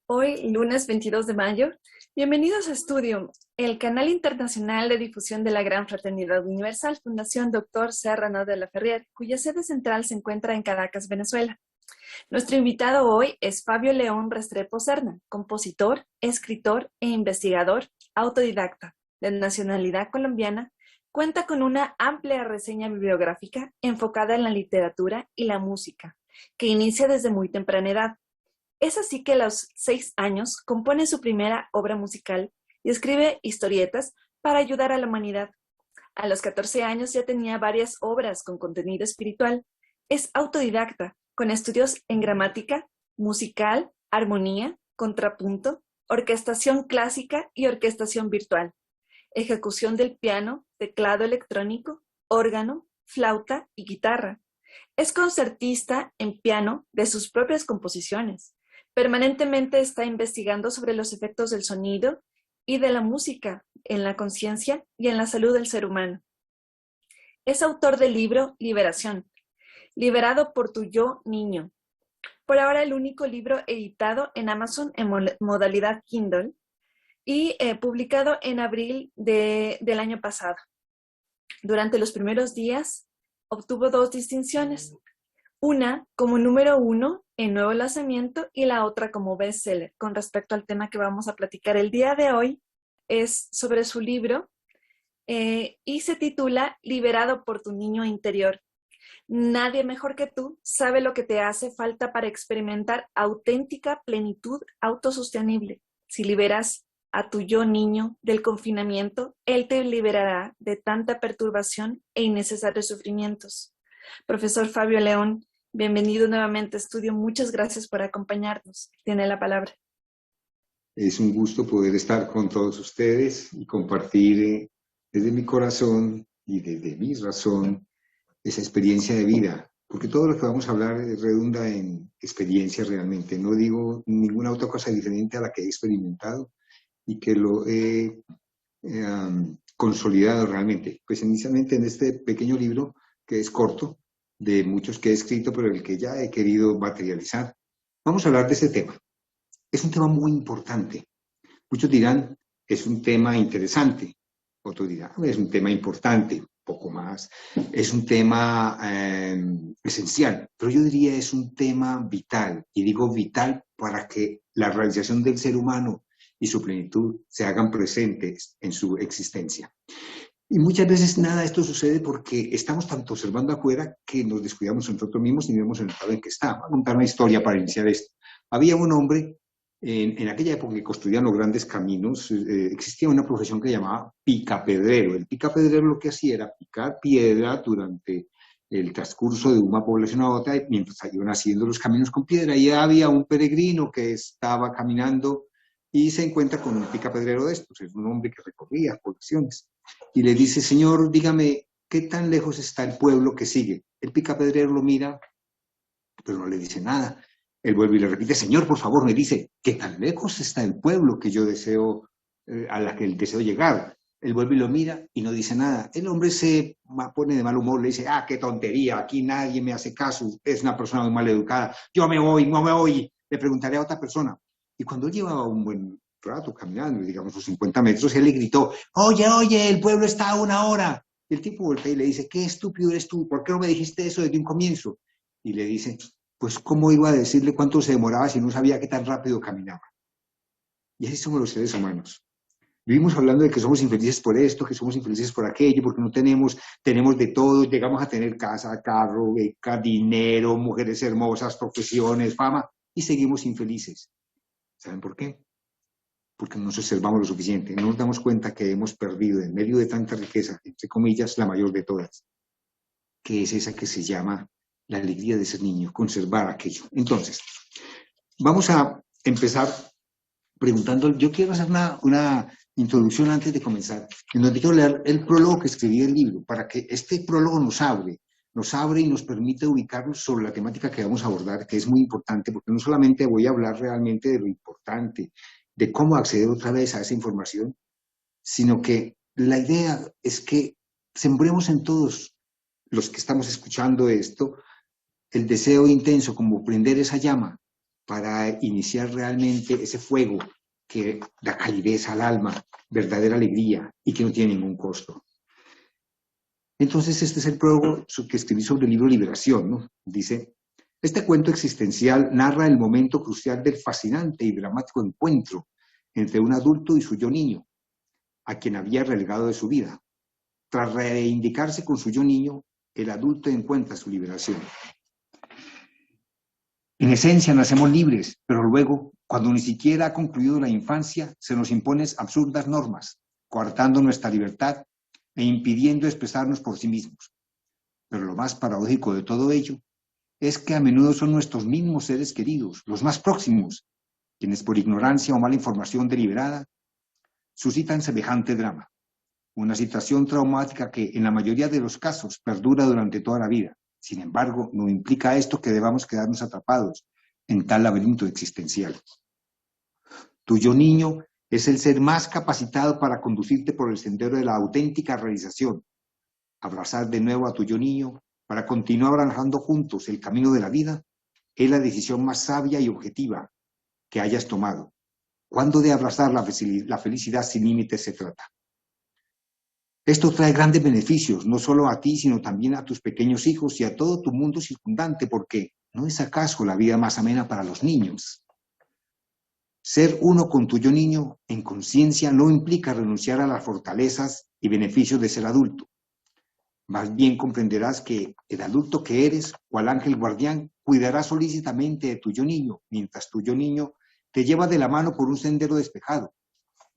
Hoy, lunes 22 de mayo, bienvenidos a Estudio, el canal internacional de difusión de la Gran Fraternidad Universal, Fundación Dr. Serrano de la Ferrier, cuya sede central se encuentra en Caracas, Venezuela. Nuestro invitado hoy es Fabio León Restrepo Serna, compositor, escritor e investigador autodidacta, de nacionalidad colombiana. Cuenta con una amplia reseña bibliográfica enfocada en la literatura y la música, que inicia desde muy temprana edad. Es así que a los 6 años compone su primera obra musical y escribe historietas para ayudar a la humanidad. A los 14 años ya tenía varias obras con contenido espiritual. Es autodidacta, con estudios en gramática, musical, armonía, contrapunto, orquestación clásica y orquestación virtual, ejecución del piano, teclado electrónico, órgano, flauta y guitarra. Es concertista en piano de sus propias composiciones. Permanentemente está investigando sobre los efectos del sonido y de la música en la conciencia y en la salud del ser humano. Es autor del libro Liberación, Liberado por tu yo niño. Por ahora el único libro editado en Amazon en modalidad Kindle y publicado en abril del año pasado. Durante los primeros días obtuvo 2 distinciones, una como número 1 en nuevo lanzamiento y la otra como bestseller. Con respecto al tema que vamos a platicar el día de hoy, es sobre su libro y se titula Liberado por tu niño interior. Nadie mejor que tú sabe lo que te hace falta para experimentar auténtica plenitud autosostenible. Si liberas a tu yo niño del confinamiento, él te liberará de tanta perturbación e innecesarios sufrimientos. Profesor Fabio León, bienvenido nuevamente a Estudio. Muchas gracias por acompañarnos. Tiene la palabra. Es un gusto poder estar con todos ustedes y compartir desde mi corazón y desde mi razón esa experiencia de vida, porque todo lo que vamos a hablar redunda en experiencia realmente. No digo ninguna otra cosa diferente a la que he experimentado y que lo he consolidado realmente. Pues inicialmente en este pequeño libro, que es corto, de muchos que he escrito, pero el que ya he querido materializar, vamos a hablar de este tema. Es un tema muy importante. Muchos dirán, es un tema interesante. Otros dirán, es un tema importante, poco más. Es un tema esencial, pero yo diría es un tema vital. Y digo vital para que la realización del ser humano y su plenitud se hagan presentes en su existencia. Y muchas veces nada de esto sucede porque estamos tanto observando afuera que nos descuidamos nosotros mismos y no vemos el estado en que está. Voy a contar una historia para iniciar esto. Había un hombre, en aquella época que construían los grandes caminos, existía una profesión que llamaba picapedrero. El picapedrero lo que hacía era picar piedra durante el transcurso de una población a otra, mientras iban haciendo los caminos con piedra. Y había un peregrino que estaba caminando y se encuentra con un picapedrero de estos. Es un hombre que recorría poblaciones. Y le dice, señor, dígame, ¿qué tan lejos está el pueblo que sigue? El picapedrero lo mira, pero no le dice nada. Él vuelve y le repite, señor, por favor, me dice, ¿qué tan lejos está el pueblo que yo deseo, a la que deseo llegar? Él vuelve y lo mira y no dice nada. El hombre se pone de mal humor, le dice, qué tontería, aquí nadie me hace caso, es una persona muy mal educada, yo me voy, no me voy, le preguntaré a otra persona. Y cuando él llevaba un buen rato caminando, digamos sus 50 metros, él le gritó, oye, el pueblo está a 1 hora. Y el tipo voltea y le dice, qué estúpido eres tú, ¿por qué no me dijiste eso desde un comienzo? Y le dice, pues ¿cómo iba a decirle cuánto se demoraba si no sabía qué tan rápido caminaba? Y así somos los seres humanos. Vivimos hablando de que somos infelices por esto, que somos infelices por aquello, porque no tenemos de todo, llegamos a tener casa, carro, beca, dinero, mujeres hermosas, profesiones, fama, y seguimos infelices. ¿Saben por qué? Porque no nos observamos lo suficiente, no nos damos cuenta que hemos perdido en medio de tanta riqueza, entre comillas, la mayor de todas, que es esa que se llama la alegría de ser niño, conservar aquello. Entonces, vamos a empezar preguntando, yo quiero hacer una introducción antes de comenzar, en donde quiero leer el prólogo que escribí del libro, para que este prólogo nos abre y nos permite ubicarnos sobre la temática que vamos a abordar, que es muy importante, porque no solamente voy a hablar realmente de lo importante, de cómo acceder otra vez a esa información, sino que la idea es que sembremos en todos los que estamos escuchando esto el deseo intenso como prender esa llama para iniciar realmente ese fuego que da calidez al alma, verdadera alegría y que no tiene ningún costo. Entonces, este es el prólogo que escribí sobre el libro Liberación, ¿no? Dice: este cuento existencial narra el momento crucial del fascinante y dramático encuentro entre un adulto y su yo niño, a quien había relegado de su vida. Tras reivindicarse con su yo niño, el adulto encuentra su liberación. En esencia nacemos libres, pero luego, cuando ni siquiera ha concluido la infancia, se nos imponen absurdas normas, coartando nuestra libertad e impidiendo expresarnos por sí mismos. Pero lo más paradójico de todo ello es que a menudo son nuestros mismos seres queridos, los más próximos, quienes por ignorancia o mala información deliberada suscitan semejante drama. Una situación traumática que, en la mayoría de los casos, perdura durante toda la vida. Sin embargo, no implica esto que debamos quedarnos atrapados en tal laberinto existencial. Tu yo niño es el ser más capacitado para conducirte por el sendero de la auténtica realización. Abrazar de nuevo a tu yo niño para continuar avanzando juntos el camino de la vida es la decisión más sabia y objetiva que hayas tomado. ¿Cuándo de abrazar la felicidad sin límites se trata? Esto trae grandes beneficios, no solo a ti, sino también a tus pequeños hijos y a todo tu mundo circundante, porque ¿no es acaso la vida más amena para los niños? Ser uno con tu yo niño en conciencia no implica renunciar a las fortalezas y beneficios de ser adulto. Más bien comprenderás que el adulto que eres, cual ángel guardián, cuidará solícitamente de tu yo niño, mientras tu yo niño te lleva de la mano por un sendero despejado,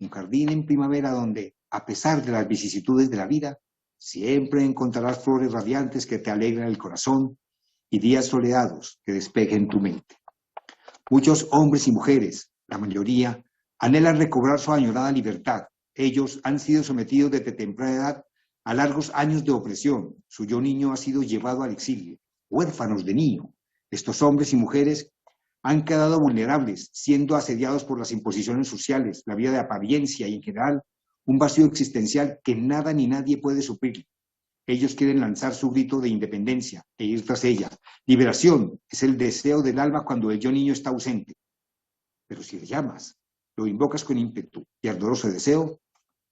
un jardín en primavera donde, a pesar de las vicisitudes de la vida, siempre encontrarás flores radiantes que te alegran el corazón y días soleados que despejen tu mente. Muchos hombres y mujeres, la mayoría, anhelan recobrar su añorada libertad. Ellos han sido sometidos desde temprana edad a largos años de opresión. Su yo niño ha sido llevado al exilio, huérfanos de niño. Estos hombres y mujeres han quedado vulnerables, siendo asediados por las imposiciones sociales, la vida de apariencia y, en general, un vacío existencial que nada ni nadie puede suplir. Ellos quieren lanzar su grito de independencia e ir tras ella. Liberación es el deseo del alma cuando el yo niño está ausente. Pero si le llamas, lo invocas con ímpetu y ardoroso deseo,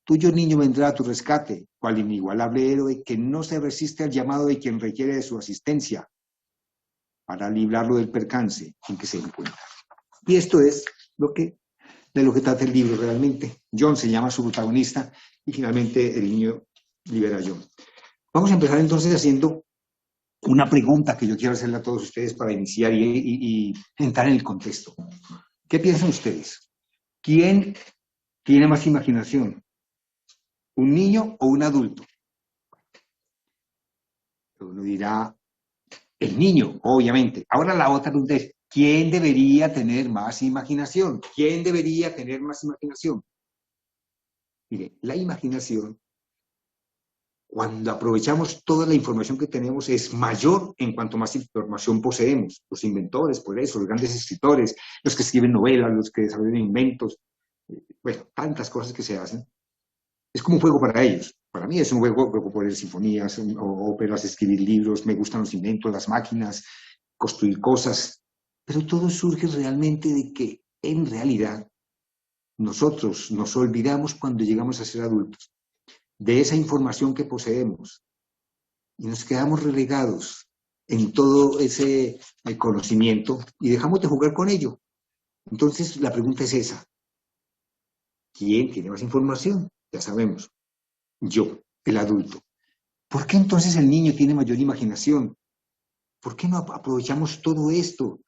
tu yo niño vendrá a tu rescate, cual inigualable héroe que no se resiste al llamado de quien requiere de su asistencia para librarlo del percance en que se encuentra. Y esto es de lo que trata el libro realmente. John se llama su protagonista y finalmente el niño libera a John. Vamos a empezar entonces haciendo una pregunta que yo quiero hacerle a todos ustedes para iniciar y entrar en el contexto. ¿Qué piensan ustedes? ¿Quién tiene más imaginación? ¿Un niño o un adulto? Uno dirá, el niño, obviamente. Ahora la otra pregunta es, ¿quién debería tener más imaginación? ¿Quién debería tener más imaginación? Mire, la imaginación, cuando aprovechamos toda la información que tenemos, es mayor en cuanto más información poseemos. Los inventores, por eso, los grandes escritores, los que escriben novelas, los que desarrollan inventos, bueno, tantas cosas que se hacen. Es como un juego para ellos. Para mí es un juego componer sinfonías, óperas, escribir libros, me gustan los inventos, las máquinas, construir cosas. Pero todo surge realmente de que, en realidad, nosotros nos olvidamos cuando llegamos a ser adultos de esa información que poseemos y nos quedamos relegados en todo ese conocimiento y dejamos de jugar con ello. Entonces, la pregunta es esa. ¿Quién tiene más información? Ya sabemos. Yo, el adulto. ¿Por qué entonces el niño tiene mayor imaginación? ¿Por qué no aprovechamos todo esto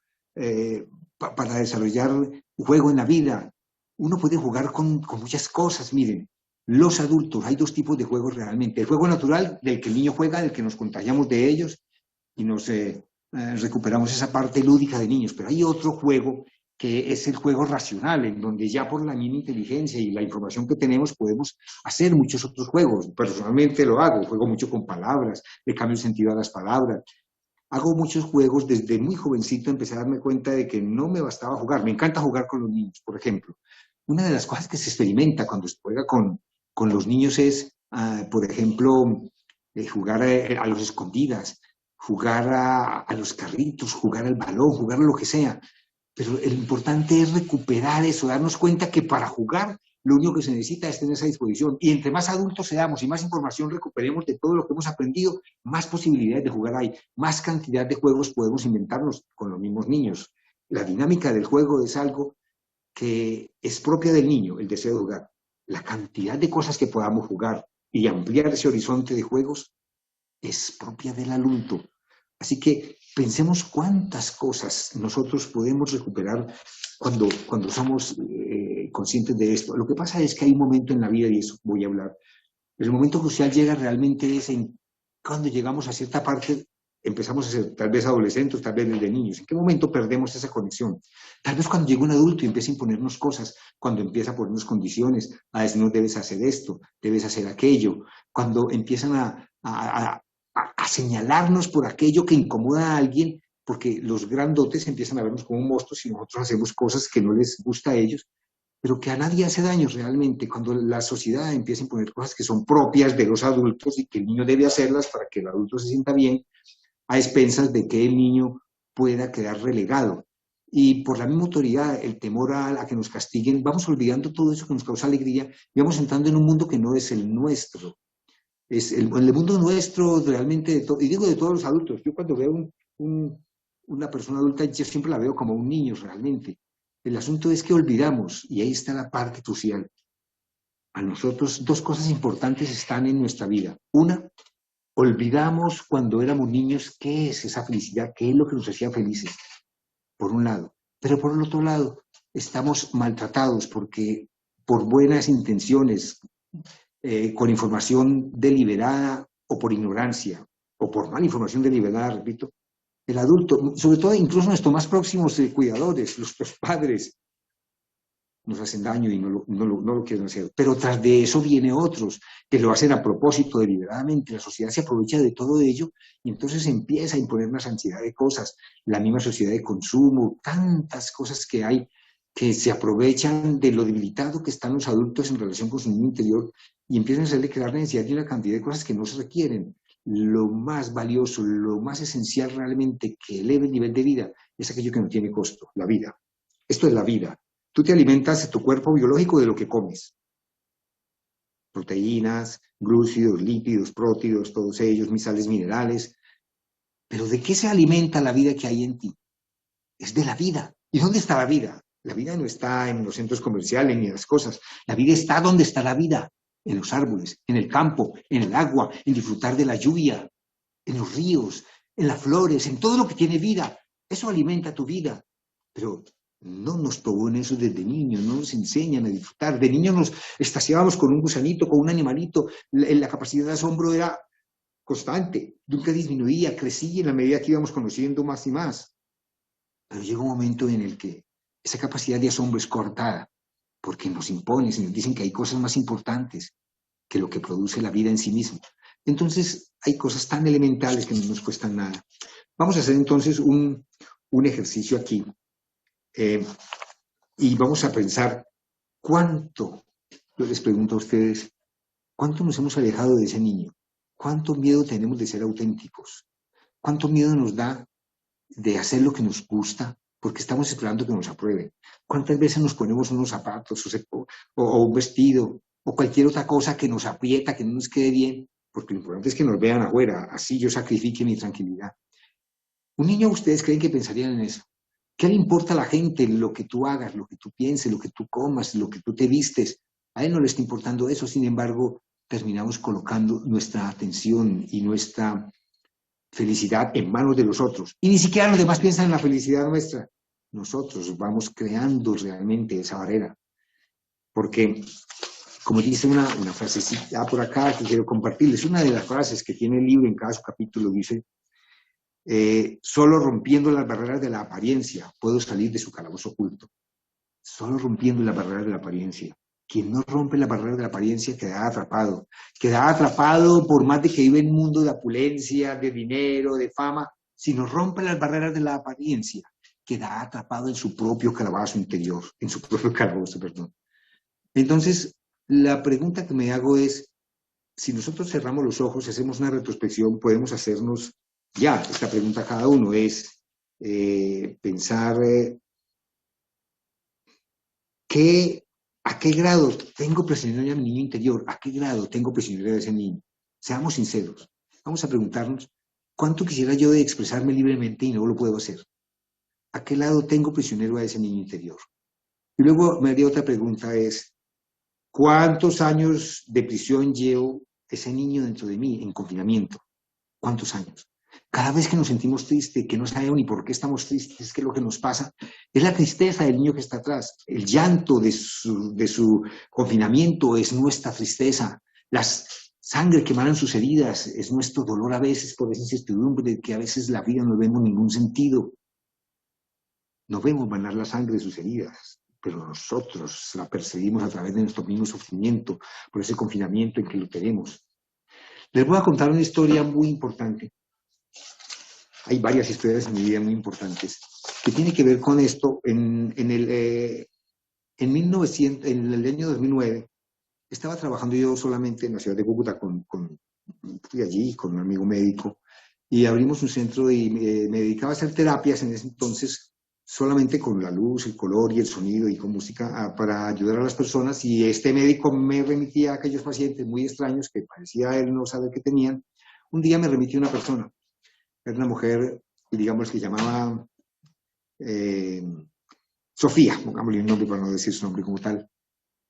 para desarrollar un juego en la vida? Uno puede jugar con muchas cosas, miren. Los adultos, hay dos tipos de juegos realmente. El juego natural, del que el niño juega, del que nos contagiamos de ellos y nos recuperamos esa parte lúdica de niños. Pero hay otro juego que es el juego racional, en donde ya por la misma inteligencia y la información que tenemos podemos hacer muchos otros juegos. Personalmente lo hago, juego mucho con palabras, le cambio el sentido a las palabras. Hago muchos juegos, desde muy jovencito empecé a darme cuenta de que no me bastaba jugar. Me encanta jugar con los niños, por ejemplo. Una de las cosas que se experimenta cuando se juega con los niños es, por ejemplo, jugar a los escondidas, jugar a los carritos, jugar al balón, jugar a lo que sea. Pero lo importante es recuperar eso, darnos cuenta que para jugar lo único que se necesita es tener esa disposición. Y entre más adultos seamos y más información recuperemos de todo lo que hemos aprendido, más posibilidades de jugar hay, más cantidad de juegos podemos inventarnos con los mismos niños. La dinámica del juego es algo que es propia del niño, el deseo de jugar. La cantidad de cosas que podamos jugar y ampliar ese horizonte de juegos es propia del adulto. Así que pensemos cuántas cosas nosotros podemos recuperar cuando somos conscientes de esto. Lo que pasa es que hay un momento en la vida, y eso voy a hablar, el momento crucial llega realmente es cuando llegamos a cierta parte, empezamos a ser tal vez adolescentes, tal vez desde niños. ¿En qué momento perdemos esa conexión? Tal vez cuando llega un adulto y empieza a imponernos cosas, cuando empieza a ponernos condiciones, a decirnos debes hacer esto, debes hacer aquello, cuando empiezan a señalarnos por aquello que incomoda a alguien, porque los grandotes empiezan a vernos como monstruos y nosotros hacemos cosas que no les gusta a ellos, pero que a nadie hace daño realmente, cuando la sociedad empieza a imponer cosas que son propias de los adultos y que el niño debe hacerlas para que el adulto se sienta bien, a expensas de que el niño pueda quedar relegado. Y por la misma autoridad, el temor a que nos castiguen, vamos olvidando todo eso que nos causa alegría y vamos entrando en un mundo que no es el nuestro. Es el mundo nuestro realmente, y digo de todos los adultos, yo cuando veo una persona adulta, yo siempre la veo como un niño realmente. El asunto es que olvidamos, y ahí está la parte crucial. A nosotros dos cosas importantes están en nuestra vida. Una, olvidamos cuando éramos niños qué es esa felicidad, qué es lo que nos hacía felices, por un lado. Pero por el otro lado, estamos maltratados porque por buenas intenciones, con información deliberada o por ignorancia, o por mala información deliberada, repito, el adulto, sobre todo incluso nuestros más próximos cuidadores, los padres, nos hacen daño y no lo quieren hacer. Pero tras de eso viene otros que lo hacen a propósito, deliberadamente. La sociedad se aprovecha de todo ello y entonces empieza a imponer una cantidad de cosas. La misma sociedad de consumo, tantas cosas que hay que se aprovechan de lo debilitado que están los adultos en relación con su niño interior y empiezan a hacerle crear necesidad de una cantidad de cosas que no se requieren. Lo más valioso, lo más esencial realmente que eleve el nivel de vida es aquello que no tiene costo, la vida. Esto es la vida. Tú te alimentas de tu cuerpo biológico de lo que comes. Proteínas, glúcidos, lípidos, prótidos, todos ellos, sales minerales. Pero ¿de qué se alimenta la vida que hay en ti? Es de la vida. ¿Y dónde está la vida? La vida no está en los centros comerciales ni en las cosas. La vida está donde está la vida. En los árboles, en el campo, en el agua, en disfrutar de la lluvia, en los ríos, en las flores, en todo lo que tiene vida. Eso alimenta tu vida. Pero no nos proponen eso desde niños, no nos enseñan a disfrutar. De niños nos extasiábamos con un gusanito, con un animalito. La capacidad de asombro era constante, nunca disminuía, crecía en la medida que íbamos conociendo más y más. Pero llega un momento en el que esa capacidad de asombro es cortada, porque nos imponen, nos dicen que hay cosas más importantes que lo que produce la vida en sí misma. Entonces hay cosas tan elementales que no nos cuestan nada. Vamos a hacer entonces un ejercicio aquí. Y vamos a pensar cuánto, yo les pregunto a ustedes, cuánto nos hemos alejado de ese niño, cuánto miedo tenemos de ser auténticos, cuánto miedo nos da de hacer lo que nos gusta porque estamos esperando que nos aprueben, cuántas veces nos ponemos unos zapatos o un vestido o cualquier otra cosa que nos aprieta, que no nos quede bien, porque lo importante es que nos vean afuera, así yo sacrifique mi tranquilidad. Un niño, ¿ustedes creen que pensarían en eso? ¿Qué le importa a la gente lo que tú hagas, lo que tú pienses, lo que tú comas, lo que tú te vistes? A él no le está importando eso, sin embargo, terminamos colocando nuestra atención y nuestra felicidad en manos de los otros. Y ni siquiera los demás piensan en la felicidad nuestra. Nosotros vamos creando realmente esa barrera. Porque, como dice una frasecita por acá que quiero compartirles, una de las frases que tiene el libro en cada capítulo dice: solo rompiendo las barreras de la apariencia puedo salir de su calabozo oculto. Solo rompiendo las barreras de la apariencia. Quien no rompe las barreras de la apariencia queda atrapado. Queda atrapado por más de que vive en un mundo de opulencia, de dinero, de fama. Si no rompe las barreras de la apariencia, queda atrapado en su propio calabozo interior, en su propio calabozo, perdón. Entonces, la pregunta que me hago es, si nosotros cerramos los ojos y hacemos una retrospección, podemos hacernos ya esta pregunta a cada uno, es pensar ¿A qué grado tengo prisionero a mi niño interior? ¿A qué grado tengo prisionero a ese niño? Seamos sinceros. Vamos a preguntarnos, ¿cuánto quisiera yo de expresarme libremente y no lo puedo hacer? ¿A qué lado tengo prisionero a ese niño interior? Y luego me haría otra pregunta es, ¿cuántos años de prisión llevo ese niño dentro de mí en confinamiento? ¿Cuántos años? Cada vez que nos sentimos tristes, que no sabemos ni por qué estamos tristes, qué es lo que nos pasa, es la tristeza del niño que está atrás. El llanto de su confinamiento es nuestra tristeza. La sangre que emanan sus heridas es nuestro dolor a veces por esa incertidumbre de que a veces la vida no vemos ningún sentido. No vemos manar la sangre de sus heridas, pero nosotros la percibimos a través de nuestro mismo sufrimiento, por ese confinamiento en que lo tenemos. Les voy a contar una historia muy importante. Hay varias historias en mi vida muy importantes que tienen que ver con esto. En el año 2009 estaba trabajando yo solamente en la ciudad de Bogotá fui allí con un amigo médico y abrimos un centro y me dedicaba a hacer terapias en ese entonces solamente con la luz, el color y el sonido y con música para ayudar a las personas, y este médico me remitía a aquellos pacientes muy extraños que parecía él no saber qué tenían. Un día me remitió una persona. Era una mujer, digamos, que llamaba Sofía, pongámosle un nombre para no decir su nombre como tal,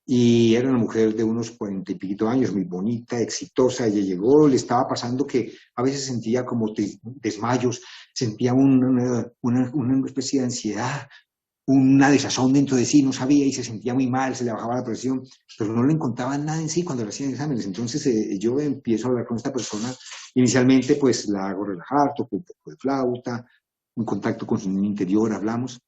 y era una mujer de unos 40 y piquito años, muy bonita, exitosa. Ella llegó, le estaba pasando que a veces sentía como desmayos, sentía una especie de ansiedad, una desazón dentro de sí, no sabía y se sentía muy mal, se le bajaba la presión, pero no le encontraban nada en sí cuando le hacían exámenes. Entonces yo empiezo a hablar con esta persona, inicialmente pues la hago relajar, toco un poco de flauta, un contacto con su niño interior, hablamos.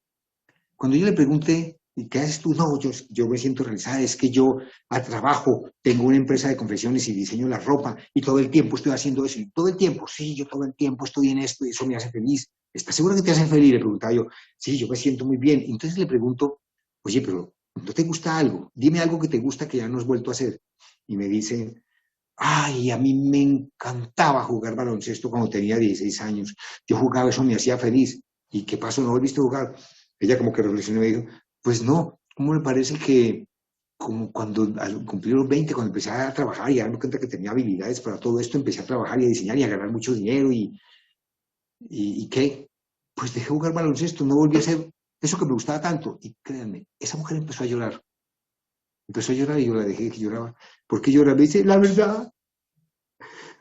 Cuando yo le pregunté, ¿y qué haces tú? No, yo me siento realizada, es que yo a trabajo tengo una empresa de confecciones y diseño la ropa y todo el tiempo estoy haciendo eso, y todo el tiempo, sí, yo todo el tiempo estoy en esto y eso me hace feliz. ¿Estás segura que te hace feliz? Le preguntaba yo. Sí, yo me siento muy bien. Entonces le pregunto, oye, pero ¿no te gusta algo? Dime algo que te gusta que ya no has vuelto a hacer. Y me dice, ay, a mí me encantaba jugar baloncesto cuando tenía 16 años. Yo jugaba, eso me hacía feliz. ¿Y qué pasó? ¿No volviste a jugar? Ella como que reflexionó y me dijo, pues no, ¿cómo me parece que como cuando al cumplir los 20, cuando empecé a trabajar y a darme cuenta que tenía habilidades para todo esto, empecé a trabajar y a diseñar y a ganar mucho dinero ¿y qué? Pues dejé jugar baloncesto, no volví a hacer eso que me gustaba tanto. Y créanme, esa mujer empezó a llorar. Empezó a llorar y yo la dejé que lloraba. ¿Por qué llora? Me dice, la verdad,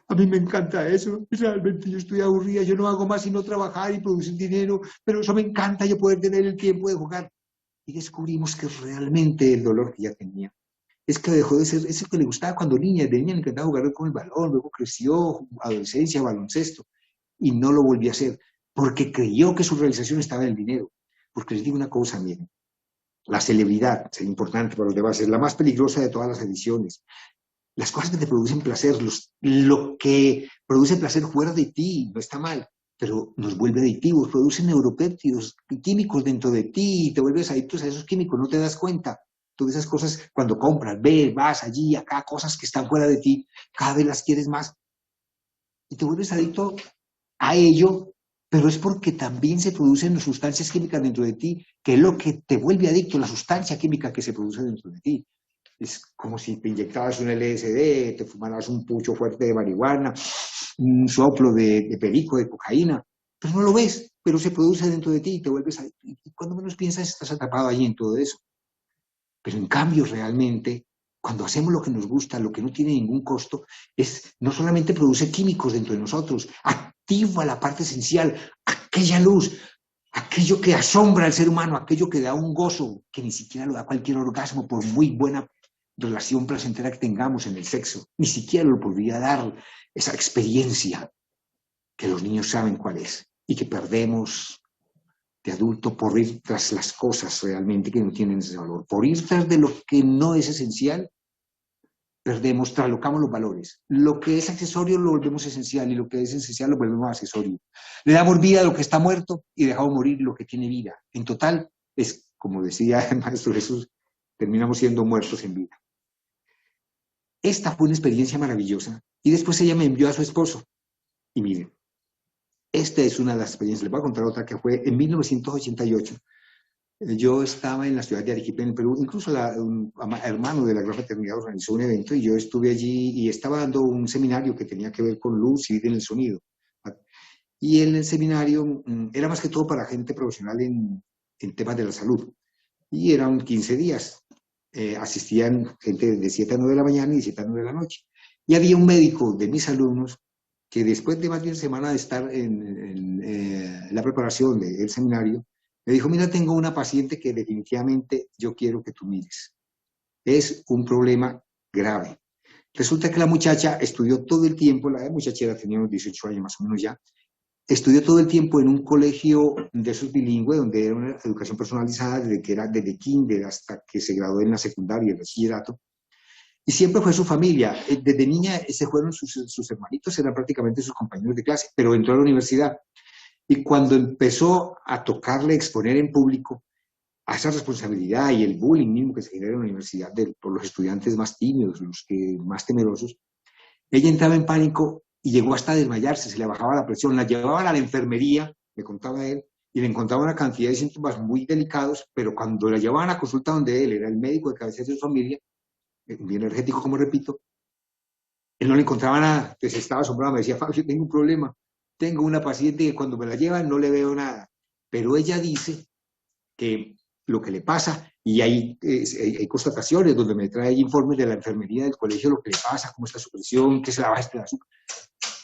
a mí me encanta eso. Realmente yo estoy aburrida, yo no hago más sino trabajar y producir dinero, pero eso me encanta, yo poder tener el tiempo de jugar. Y descubrimos que realmente el dolor que ella tenía es que dejó de ser eso que le gustaba cuando niña. De niña le encantaba jugar con el balón, luego creció, adolescencia, baloncesto, y no lo volvió a hacer porque creyó que su realización estaba en el dinero. Porque les digo una cosa, miren, la celebridad, es importante para los demás, es la más peligrosa de todas las ediciones. Las cosas que te producen placer, lo que produce placer fuera de ti, no está mal, pero nos vuelve adictivos, producen neuropéptidos, químicos dentro de ti, y te vuelves adictos a esos químicos, no te das cuenta. Todas esas cosas, cuando compras, ves, vas allí, acá, cosas que están fuera de ti, cada vez las quieres más, y te vuelves adicto a ello, pero es porque también se producen sustancias químicas dentro de ti, que es lo que te vuelve adicto, la sustancia química que se produce dentro de ti. Es como si te inyectabas un LSD, te fumaras un pucho fuerte de marihuana, un soplo de perico, de cocaína, pero no lo ves, pero se produce dentro de ti y te vuelves adicto. Y cuando menos piensas, estás atrapado allí en todo eso. Pero en cambio, realmente, cuando hacemos lo que nos gusta, lo que no tiene ningún costo, no solamente produce químicos dentro de nosotros, activa la parte esencial, aquella luz, aquello que asombra al ser humano, aquello que da un gozo que ni siquiera lo da cualquier orgasmo, por muy buena relación placentera que tengamos en el sexo, ni siquiera lo podría dar esa experiencia que los niños saben cuál es y que perdemos de adulto por ir tras las cosas realmente que no tienen ese valor. Por ir tras de lo que no es esencial, traslocamos los valores. Lo que es accesorio lo volvemos esencial y lo que es esencial lo volvemos accesorio. Le damos vida a lo que está muerto y dejamos morir lo que tiene vida. En total, es como decía el Maestro Jesús, terminamos siendo muertos en vida. Esta fue una experiencia maravillosa y después ella me envió a su esposo. Y miren, esta es una de las experiencias. Les voy a contar otra que fue en 1988. Yo estaba en la ciudad de Arequipa, en el Perú, incluso un hermano de la Gran Fraternidad organizó un evento y yo estuve allí y estaba dando un seminario que tenía que ver con luz y en el sonido. Y en el seminario era más que todo para gente profesional en temas de la salud. Y eran 15 días. Asistían gente de 7 a 9 de la mañana y de 7 a 9 de la noche. Y había un médico de mis alumnos que después de más de una semana de estar en la preparación del seminario, me dijo, mira, tengo una paciente que definitivamente yo quiero que tú mires. Es un problema grave. Resulta que la muchacha estudió todo el tiempo, la muchachera tenía unos 18 años más o menos ya, estudió todo el tiempo en un colegio de esos bilingües, donde era una educación personalizada desde kinder hasta que se graduó en la secundaria, el bachillerato. Y siempre fue su familia. Desde niña se fueron sus hermanitos, eran prácticamente sus compañeros de clase, pero entró a la universidad. Y cuando empezó a tocarle exponer en público, a esa responsabilidad y el bullying mismo que se genera en la universidad por los estudiantes más tímidos, los que más temerosos, ella entraba en pánico y llegó hasta desmayarse, se le bajaba la presión, la llevaban a la enfermería, me contaba él, y le encontraban una cantidad de síntomas muy delicados, pero cuando la llevaban a consulta donde él era el médico de cabecera de su familia, muy energético como repito, él no le encontraba nada, entonces estaba asombrado, me decía, Fabio, tengo un problema, tengo una paciente que cuando me la llevan no le veo nada, pero ella dice que lo que le pasa, y hay constataciones donde me trae informes de la enfermería del colegio, lo que le pasa, cómo está su presión, qué se la baja este azúcar,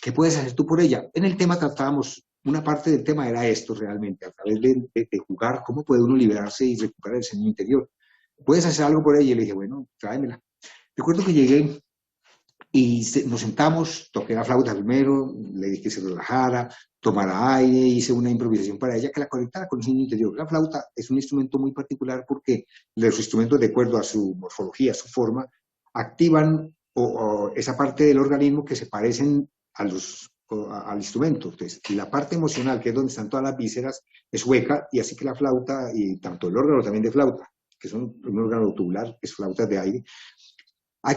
qué puedes hacer tú por ella. En el tema tratábamos, una parte del tema era esto realmente, a través de jugar, cómo puede uno liberarse y recuperar ese niño interior. ¿Puedes hacer algo por ella? Y le dije, bueno, tráemela. Recuerdo que llegué y nos sentamos, toqué la flauta primero, le dije que se relajara, tomara aire, hice una improvisación para ella que la conectara con su niño interior. La flauta es un instrumento muy particular porque los instrumentos, de acuerdo a su morfología, a su forma, activan esa parte del organismo que se parecen al instrumento. Entonces, la parte emocional, que es donde están todas las vísceras, es hueca, y así que la flauta, y tanto el órgano también de flauta, que es un órgano tubular, que es flautas de aire.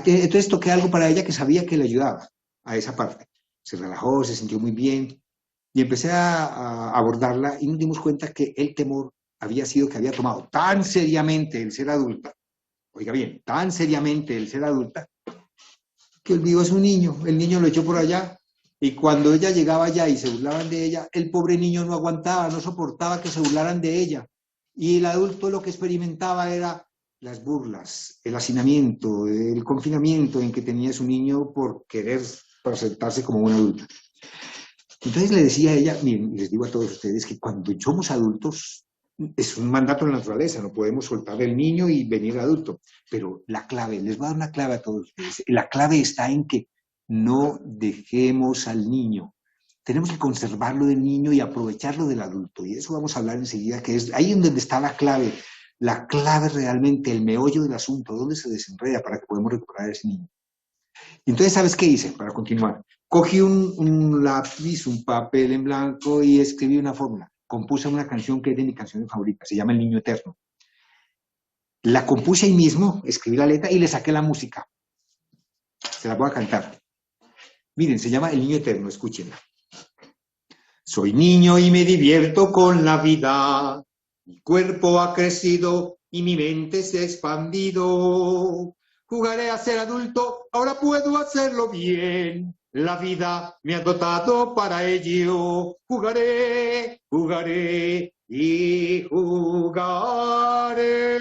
Entonces toqué algo para ella que sabía que le ayudaba a esa parte. Se relajó, se sintió muy bien, y empecé a abordarla y nos dimos cuenta que el temor había sido que había tomado tan seriamente el ser adulta, oiga bien, tan seriamente el ser adulta, que olvidó a su niño. El niño lo echó por allá, y cuando ella llegaba allá y se burlaban de ella, el pobre niño no aguantaba, no soportaba que se burlaran de ella. Y el adulto lo que experimentaba era las burlas, el hacinamiento, el confinamiento en que tenía su niño por querer presentarse como un adulto. Entonces le decía a ella, miren, les digo a todos ustedes que cuando somos adultos, es un mandato de la naturaleza, no podemos soltar el niño y venir adulto. Pero la clave, les voy a dar una clave a todos ustedes, la clave está en que no dejemos al niño. Tenemos que conservarlo del niño y aprovecharlo del adulto. Y eso vamos a hablar enseguida, que es ahí en donde está la clave realmente, el meollo del asunto, dónde se desenreda para que podamos recuperar a ese niño. Entonces, ¿sabes qué hice para continuar? Cogí un lápiz, un papel en blanco y escribí una fórmula. Compuse una canción que es de mi canción favorita, se llama El Niño Eterno. La compuse ahí mismo, escribí la letra y le saqué la música. Se la voy a cantar. Miren, se llama El Niño Eterno, escúchenla. Soy niño y me divierto con la vida. Mi cuerpo ha crecido y mi mente se ha expandido. Jugaré a ser adulto, ahora puedo hacerlo bien. La vida me ha dotado para ello. Jugaré, jugaré y jugaré.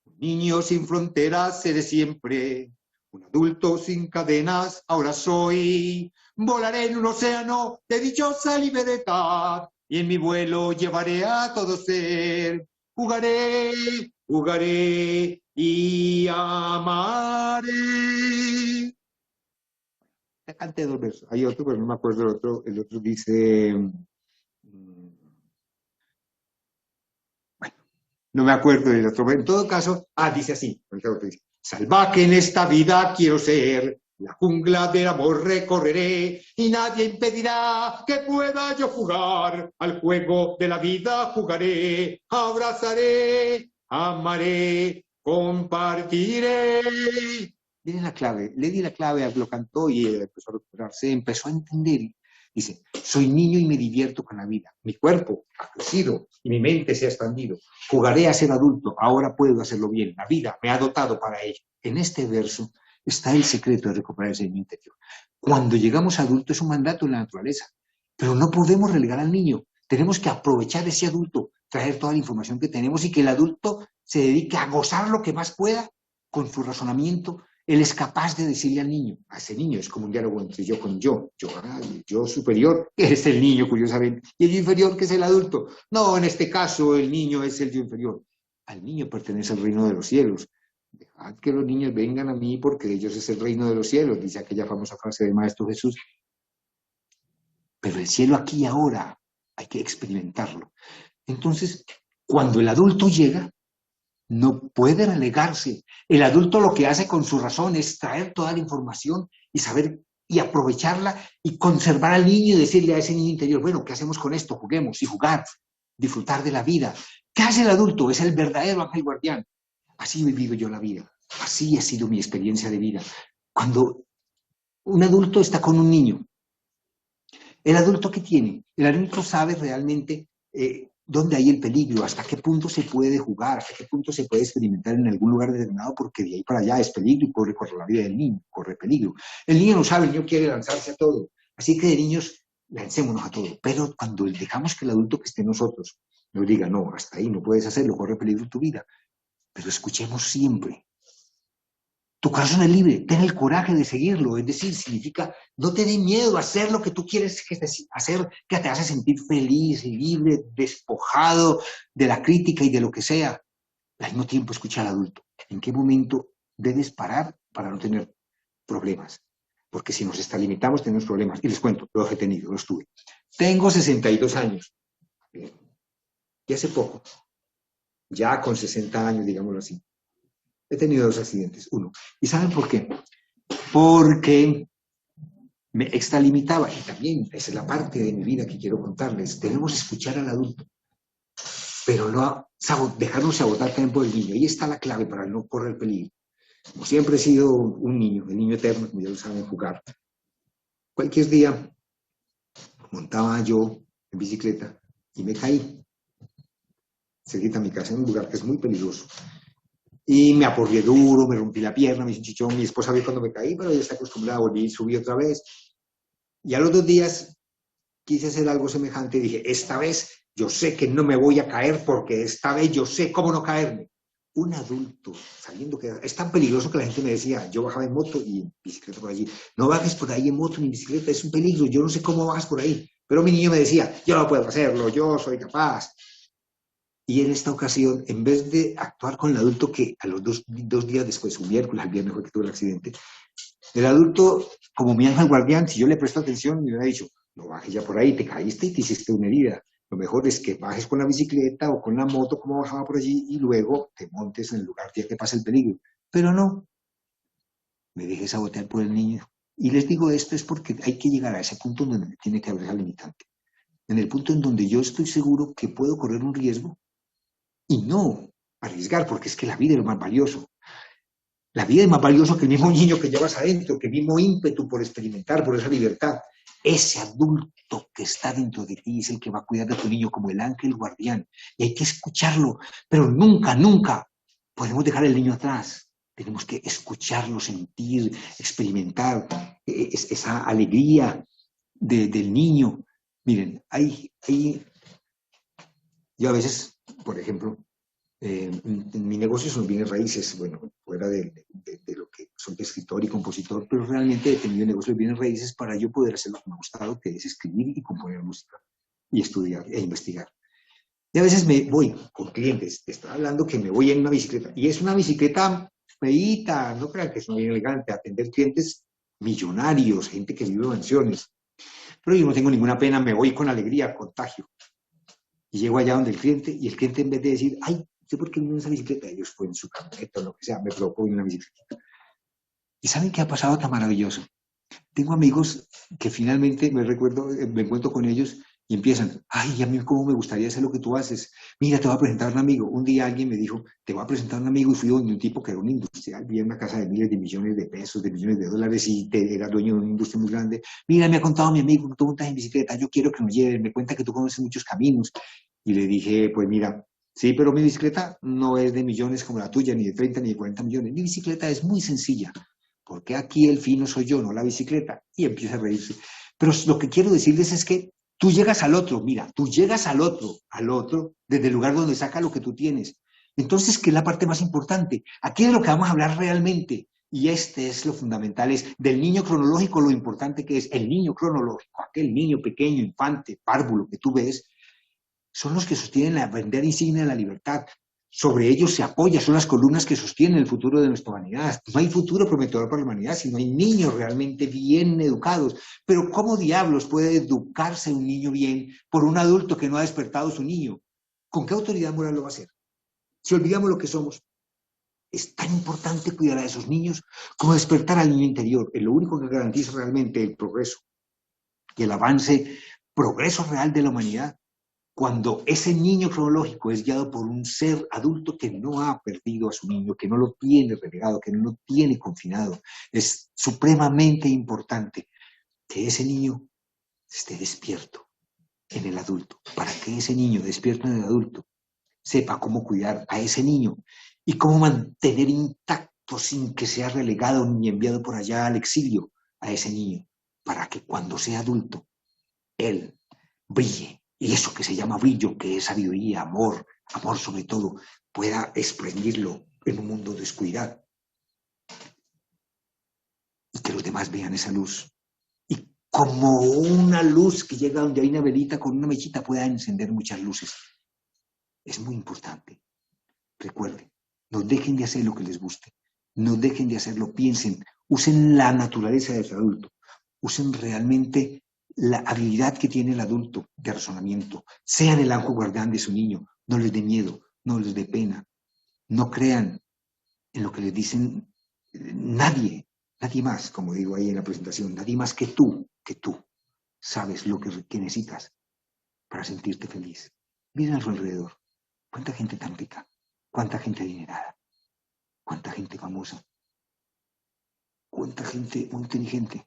Un niño sin fronteras seré siempre. Un adulto sin cadenas ahora soy. Volaré en un océano de dichosa libertad. Y en mi vuelo llevaré a todo ser. Jugaré, jugaré y amaré. Ya canté dos versos. Hay otro, pero no me acuerdo el otro. El otro dice... Bueno, no me acuerdo del otro. En todo caso, dice así. Salvaje en esta vida quiero ser. La jungla del amor recorreré y nadie impedirá que pueda yo jugar. Al juego de la vida jugaré, abrazaré, amaré, compartiré. Miren la clave, le di la clave, lo cantó y empezó a recuperarse, empezó a entender. Dice, soy niño y me divierto con la vida. Mi cuerpo ha crecido y mi mente se ha expandido. Jugaré a ser adulto, ahora puedo hacerlo bien. La vida me ha dotado para ello. En este verso está el secreto de recuperar ese niño interior. Cuando llegamos a adulto es un mandato en la naturaleza, pero no podemos relegar al niño. Tenemos que aprovechar ese adulto, traer toda la información que tenemos y que el adulto se dedique a gozar lo que más pueda con su razonamiento. Él es capaz de decirle al niño, a ese niño, es como un diálogo entre yo con yo superior, que es el niño, curiosamente, y el yo inferior, que es el adulto. No, en este caso, el niño es el yo inferior. Al niño pertenece el reino de los cielos. Dejad que los niños vengan a mí porque ellos es el reino de los cielos, dice aquella famosa frase del Maestro Jesús. Pero el cielo aquí y ahora hay que experimentarlo. Entonces, cuando el adulto llega, no puede relegarse. El adulto lo que hace con su razón es traer toda la información y saber y aprovecharla y conservar al niño y decirle a ese niño interior, bueno, ¿qué hacemos con esto? Juguemos y jugar, disfrutar de la vida. ¿Qué hace el adulto? Es el verdadero ángel guardián. Así he vivido yo la vida. Así ha sido mi experiencia de vida. Cuando un adulto está con un niño, ¿el adulto qué tiene? El adulto sabe realmente dónde hay el peligro, hasta qué punto se puede jugar, hasta qué punto se puede experimentar en algún lugar determinado, porque de ahí para allá es peligro y corre la vida del niño, corre peligro. El niño no sabe, el niño quiere lanzarse a todo. Así que de niños lancémonos a todo. Pero cuando dejamos que el adulto que esté en nosotros nos diga, no, hasta ahí no puedes hacerlo, corre peligro tu vida. Pero escuchemos siempre. Tu corazón es libre, ten el coraje de seguirlo, es decir, significa no te dé miedo a hacer lo que tú quieres hacer, que te hace sentir feliz, libre, despojado de la crítica y de lo que sea. Al mismo tiempo escucha al adulto. ¿En qué momento debes parar para no tener problemas? Porque si nos extralimitamos tenemos problemas. Y les cuento, los he tenido, los tuve. Tengo 62 años. Y hace poco, ya con 60 años, digámoslo así, he tenido 2 accidentes, uno. ¿Y saben por qué? Porque me extralimitaba, y también esa es la parte de mi vida que quiero contarles. Debemos escuchar al adulto, pero no dejarnos sabotar también por el niño. Ahí está la clave para no correr peligro. Como siempre he sido un niño, el niño eterno, como ya lo saben, jugar. Cualquier día montaba yo en bicicleta y me caí cerquita a mi casa, en un lugar que es muy peligroso. Y me aporreé duro, me rompí la pierna, me hice un chichón. Mi esposa vio cuando me caí, pero ella está acostumbrada, volví y subí otra vez. Y a los 2 días quise hacer algo semejante y dije, esta vez yo sé que no me voy a caer porque esta vez yo sé cómo no caerme. Un adulto, sabiendo que es tan peligroso que la gente me decía, yo bajaba en moto y en bicicleta por allí, no bajes por ahí en moto ni en bicicleta, es un peligro, yo no sé cómo bajas por ahí. Pero mi niño me decía, yo no puedo hacerlo, yo soy capaz. Y en esta ocasión, en vez de actuar con el adulto que a los 2 días después, un miércoles, el viernes fue que tuve el accidente, el adulto, como mi ángel guardián, si yo le presto atención, me hubiera dicho, no bajes ya por ahí, te caíste y te hiciste una herida. Lo mejor es que bajes con la bicicleta o con la moto, como bajaba por allí, y luego te montes en el lugar ya que pasa el peligro. Pero no, me dejé sabotear por el niño. Y les digo esto es porque hay que llegar a ese punto donde tiene que haber esa limitante. En el punto en donde yo estoy seguro que puedo correr un riesgo y no arriesgar, porque es que la vida es lo más valioso. La vida es más valioso que el mismo niño que llevas adentro, que el mismo ímpetu por experimentar, por esa libertad. Ese adulto que está dentro de ti es el que va a cuidar de tu niño como el ángel guardián. Y hay que escucharlo, pero nunca, nunca podemos dejar el niño atrás. Tenemos que escucharlo, sentir, experimentar esa alegría del niño. Miren, yo a veces, por ejemplo, mi negocio son bienes raíces, bueno, fuera de lo que soy escritor y compositor, pero realmente he tenido negocio de bienes raíces para yo poder hacer lo que me ha gustado, que es escribir y componer música, y estudiar e investigar. Y a veces me voy con clientes, te estoy hablando que me voy en una bicicleta, y es una bicicleta feíta, no crean que es muy elegante, atender clientes millonarios, gente que vive en mansiones, pero yo no tengo ninguna pena, me voy con alegría, contagio. Y llego allá donde el cliente, y el cliente en vez de decir, ay, ¿sé por qué vino en esa bicicleta? Ellos fue en su camioneta o lo que sea, me provocó en una bicicleta. ¿Y saben qué ha pasado tan maravilloso? Tengo amigos que finalmente me encuentro con ellos Y empiezan, ay, a mí cómo me gustaría hacer lo que tú haces. Mira, te voy a presentar a un amigo. Un día alguien me dijo, te voy a presentar a un amigo, y fui donde un tipo que era un industrial, vivía en una casa de miles de millones de pesos, de millones de dólares, y era dueño de una industria muy grande. Mira, me ha contado mi amigo que tú montas en bicicleta, yo quiero que nos lleve, me cuenta que tú conoces muchos caminos. Y le dije, pues mira, sí, pero mi bicicleta no es de millones como la tuya, ni de 30 ni de 40 millones. Mi bicicleta es muy sencilla, porque aquí el fino soy yo, no la bicicleta. Y empieza a reírse. Pero lo que quiero decirles es que tú llegas al otro, mira, tú llegas al otro, desde el lugar donde saca lo que tú tienes. Entonces, ¿qué es la parte más importante? Aquí es de lo que vamos a hablar realmente. Y este es lo fundamental, es del niño cronológico, lo importante que es el niño cronológico, aquel niño pequeño, infante, párvulo que tú ves, son los que sostienen la bandera insignia de la libertad. Sobre ellos se apoya, son las columnas que sostienen el futuro de nuestra humanidad. No hay futuro prometedor para la humanidad si no hay niños realmente bien educados. Pero ¿cómo diablos puede educarse un niño bien por un adulto que no ha despertado su niño? ¿Con qué autoridad moral lo va a hacer? Si olvidamos lo que somos, es tan importante cuidar a esos niños como despertar al niño interior. Es lo único que garantiza realmente el progreso y el avance, progreso real de la humanidad. Cuando ese niño cronológico es guiado por un ser adulto que no ha perdido a su niño, que no lo tiene relegado, que no lo tiene confinado, es supremamente importante que ese niño esté despierto en el adulto, para que ese niño despierto en el adulto sepa cómo cuidar a ese niño y cómo mantener intacto sin que sea relegado ni enviado por allá al exilio a ese niño, para que cuando sea adulto, él brille. Y eso que se llama brillo, que es sabiduría, amor, amor sobre todo, pueda exprimirlo en un mundo de oscuridad. Y que los demás vean esa luz. Y como una luz que llega donde hay una velita con una mechita pueda encender muchas luces. Es muy importante. Recuerden, no dejen de hacer lo que les guste. No dejen de hacerlo, piensen, usen la naturaleza de su adulto. Usen realmente la habilidad que tiene el adulto de razonamiento. Sean el ángel guardián de su niño. No les dé miedo, no les dé pena. No crean en lo que les dicen nadie más, como digo ahí en la presentación, nadie más que tú sabes lo que necesitas para sentirte feliz. Mira a su alrededor. ¿Cuánta gente tan rica? ¿Cuánta gente adinerada? ¿Cuánta gente famosa? ¿Cuánta gente muy inteligente?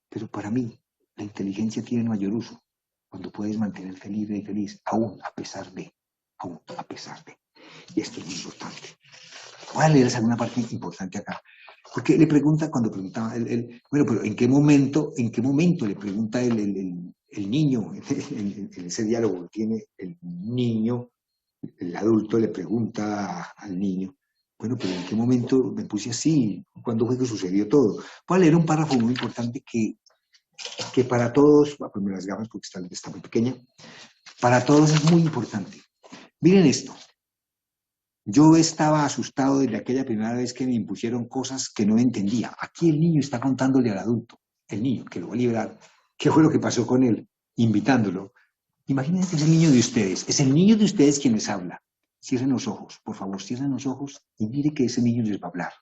Pero para mí, la inteligencia tiene mayor uso cuando puedes mantenerte libre y feliz, aún a pesar de. Y esto es muy importante. Voy a leerles alguna parte importante acá. Porque le pregunta, cuando preguntaba, bueno, pero ¿en qué momento le pregunta el niño, en ese diálogo que tiene el niño, el adulto le pregunta al niño, bueno, pero ¿en qué momento me puse así? ¿Cuándo fue que sucedió todo? Voy a leer un párrafo muy importante que para todos, voy a poner las gafas porque está muy pequeña, para todos es muy importante. Miren esto. Yo estaba asustado desde aquella primera vez que me impusieron cosas que no entendía. Aquí el niño está contándole al adulto, el niño que lo va a liberar, qué fue lo que pasó con él, invitándolo. Imagínense, es el niño de ustedes, es el niño de ustedes quien les habla. Cierren los ojos, por favor, cierren los ojos y mire que ese niño les va a hablar.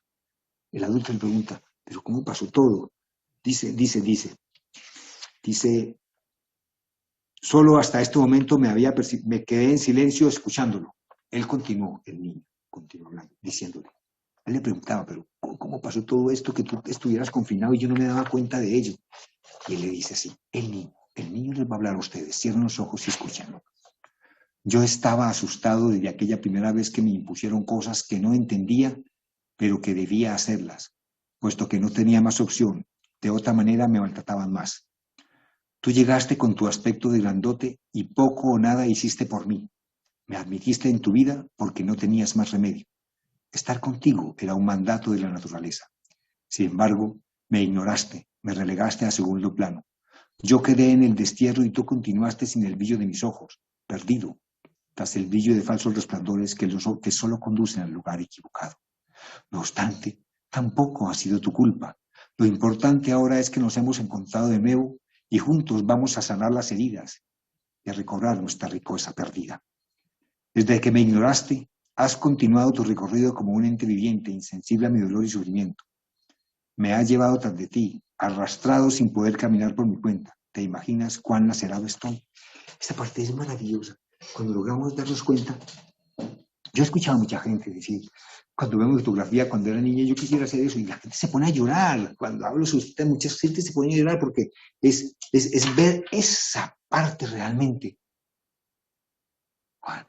El adulto le pregunta, ¿pero cómo pasó todo? Dice, solo hasta este momento me quedé en silencio escuchándolo. Él continuó, el niño continuó hablando, diciéndole. Él le preguntaba, pero ¿cómo pasó todo esto que tú estuvieras confinado y yo no me daba cuenta de ello? Y él le dice así, el niño les va a hablar a ustedes, cierren los ojos y escúchenlo. Yo estaba asustado desde aquella primera vez que me impusieron cosas que no entendía, pero que debía hacerlas, puesto que no tenía más opción. De otra manera me maltrataban más. Tú llegaste con tu aspecto de grandote y poco o nada hiciste por mí. Me admitiste en tu vida porque no tenías más remedio. Estar contigo era un mandato de la naturaleza. Sin embargo, me ignoraste, me relegaste a segundo plano. Yo quedé en el destierro y tú continuaste sin el brillo de mis ojos, perdido, tras el brillo de falsos resplandores que solo conducen al lugar equivocado. No obstante, tampoco ha sido tu culpa. Lo importante ahora es que nos hemos encontrado de nuevo y juntos vamos a sanar las heridas y a recobrar nuestra riqueza perdida. Desde que me ignoraste, has continuado tu recorrido como un ente viviente, insensible a mi dolor y sufrimiento. Me has llevado tras de ti, arrastrado sin poder caminar por mi cuenta. ¿Te imaginas cuán lacerado estoy? Esta parte es maravillosa. Cuando logramos darnos cuenta, yo he escuchado a mucha gente decir, cuando vemos fotografía, cuando era niña, yo quisiera hacer eso, y la gente se pone a llorar. Cuando hablo sobre usted, mucha gente se pone a llorar porque es ver esa parte realmente. Juan,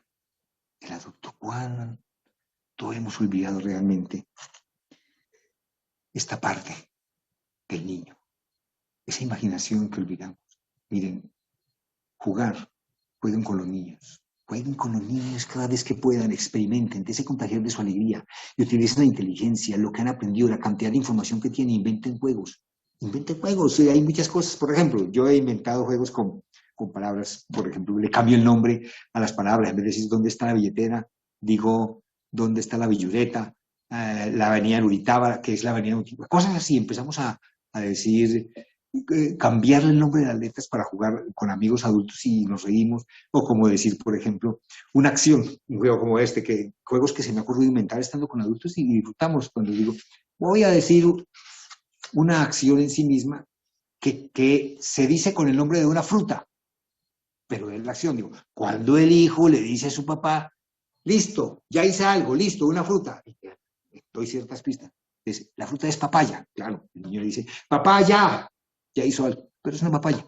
el adulto, cuánto hemos olvidado realmente esta parte del niño, esa imaginación que olvidamos. Miren, jugar, jueguen con los niños. Jueguen con los niños cada vez que puedan, experimenten, déjense contagiar de su alegría y utilicen la inteligencia, lo que han aprendido, la cantidad de información que tienen, inventen juegos. Inventen juegos, hay muchas cosas. Por ejemplo, yo he inventado juegos con palabras, por ejemplo, le cambio el nombre a las palabras, en vez de decir dónde está la billetera, digo dónde está la billuleta, la avenida Luritábara, que es la avenida Antigua. Cosas así, empezamos a decir, cambiarle el nombre de las letras para jugar con amigos adultos y nos reímos, o como decir, por ejemplo, una acción, un juego como este, juegos que se me ha ocurrido inventar estando con adultos y disfrutamos cuando digo, voy a decir una acción en sí misma que se dice con el nombre de una fruta, pero es la acción, digo, cuando el hijo le dice a su papá, listo, ya hice algo, listo, una fruta, doy ciertas pistas, la fruta es papaya, claro, el niño le dice, papaya, ya hizo algo, pero es una papaya.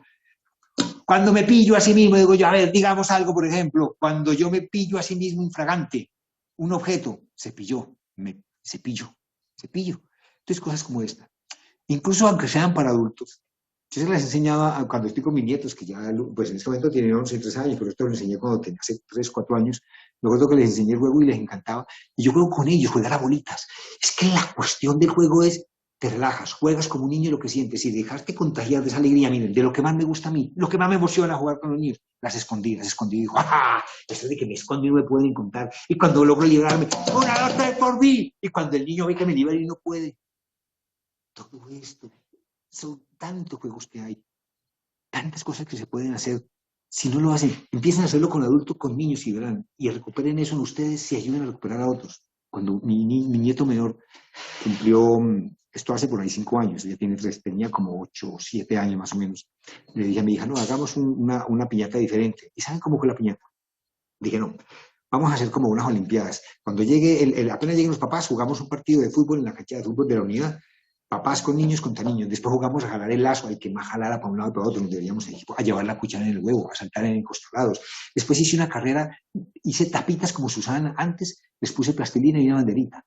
Cuando me pillo a sí mismo, digo yo, a ver, digamos algo, por ejemplo, cuando yo me pillo a sí mismo infragante, un objeto, cepillo. Entonces, cosas como esta. Incluso aunque sean para adultos, yo se las enseñaba cuando estoy con mis nietos, que ya, pues en este momento tienen 11 y 3 años, pero esto lo enseñé cuando tenía hace 3, 4 años. Me acuerdo que les enseñé el juego y les encantaba. Y yo juego con ellos, jugar a bolitas. Es que la cuestión del juego es, te relajas, juegas como un niño lo que sientes y dejarte contagiar de esa alegría. Miren, de lo que más me gusta a mí, lo que más me emociona jugar con los niños, las escondidas. Digo, ¡ah! Eso de que me escondo y no me pueden encontrar. Y cuando logro librarme, ¡una, dos, tres por mí! Y cuando el niño ve que me libera y no puede. Todo esto, son tantos juegos que hay, tantas cosas que se pueden hacer. Si no lo hacen, empiezan a hacerlo con adultos, con niños y verán, y recuperen eso en ustedes y ayuden a recuperar a otros. Cuando mi nieto menor cumplió, esto hace por ahí 5 años, ella tiene 3, tenía como 8 o 7 años más o menos, le dije a mi hija, no, hagamos una piñata diferente. ¿Y saben cómo fue la piñata? Dije, no, vamos a hacer como unas olimpiadas. Cuando apenas lleguen los papás, jugamos un partido de fútbol en la cancha de fútbol de la unidad, papás con niños contra niños. Después jugamos a jalar el lazo, al que más jalara para un lado y para otro, nos deberíamos en equipo, a llevar la cuchara en el huevo, a saltar en encostalados. Después hice una carrera, hice tapitas como se usaban antes, les puse plastilina y una banderita.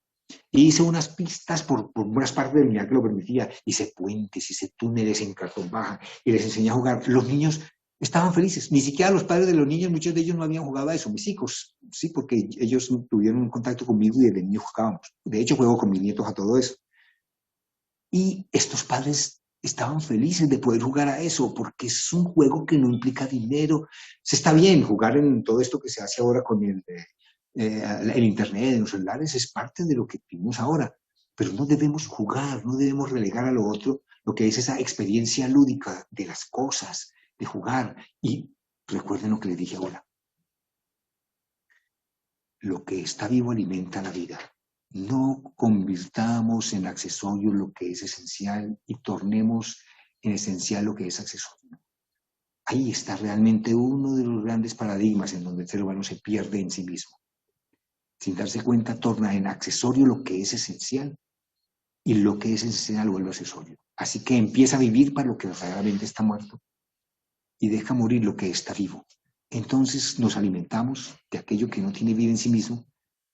Y hice unas pistas por unas partes de la unidad que lo permitía. Hice puentes, hice túneles en cartón baja y les enseñé a jugar. Los niños estaban felices. Ni siquiera los padres de los niños, muchos de ellos no habían jugado a eso. Mis hijos, sí, porque ellos tuvieron un contacto conmigo y desde niños jugábamos. De hecho, juego con mis nietos a todo eso. Y estos padres estaban felices de poder jugar a eso, porque es un juego que no implica dinero. Se está bien jugar en todo esto que se hace ahora con el Internet, en los celulares, es parte de lo que vivimos ahora. Pero no debemos jugar, no debemos relegar a lo otro, lo que es esa experiencia lúdica de las cosas, de jugar. Y recuerden lo que les dije ahora. Lo que está vivo alimenta la vida. No convirtamos en accesorio lo que es esencial y tornemos en esencial lo que es accesorio. Ahí está realmente uno de los grandes paradigmas en donde el ser humano se pierde en sí mismo. Sin darse cuenta, torna en accesorio lo que es esencial y lo que es esencial vuelve accesorio. Así que empieza a vivir para lo que verdaderamente está muerto y deja morir lo que está vivo. Entonces nos alimentamos de aquello que no tiene vida en sí mismo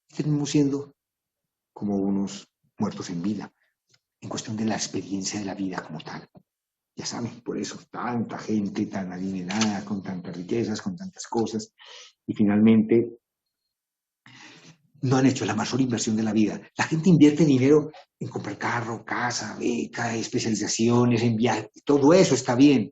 y terminamos siendo como unos muertos en vida, en cuestión de la experiencia de la vida como tal. Ya saben, por eso tanta gente tan adinerada, con tantas riquezas, con tantas cosas, y finalmente no han hecho la mayor inversión de la vida. La gente invierte dinero en comprar carro, casa, beca, especializaciones, en viajes, todo eso está bien,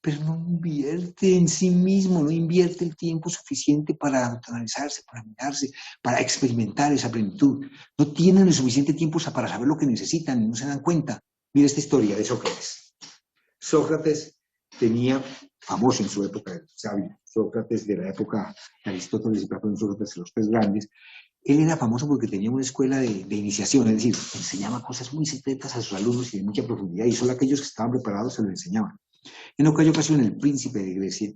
pero no invierte en sí mismo, no invierte el tiempo suficiente para autoanalizarse, para mirarse, para experimentar esa plenitud. No tienen el suficiente tiempo para saber lo que necesitan y no se dan cuenta. Mira esta historia de Sócrates. Sócrates tenía, famoso en su época, sabio, Sócrates de la época de Aristóteles y Platón, Sócrates de los 3 grandes. Él era famoso porque tenía una escuela de iniciación, es decir, enseñaba cosas muy secretas a sus alumnos y de mucha profundidad, y solo aquellos que estaban preparados se lo enseñaban. En aquella ocasión, el príncipe de Grecia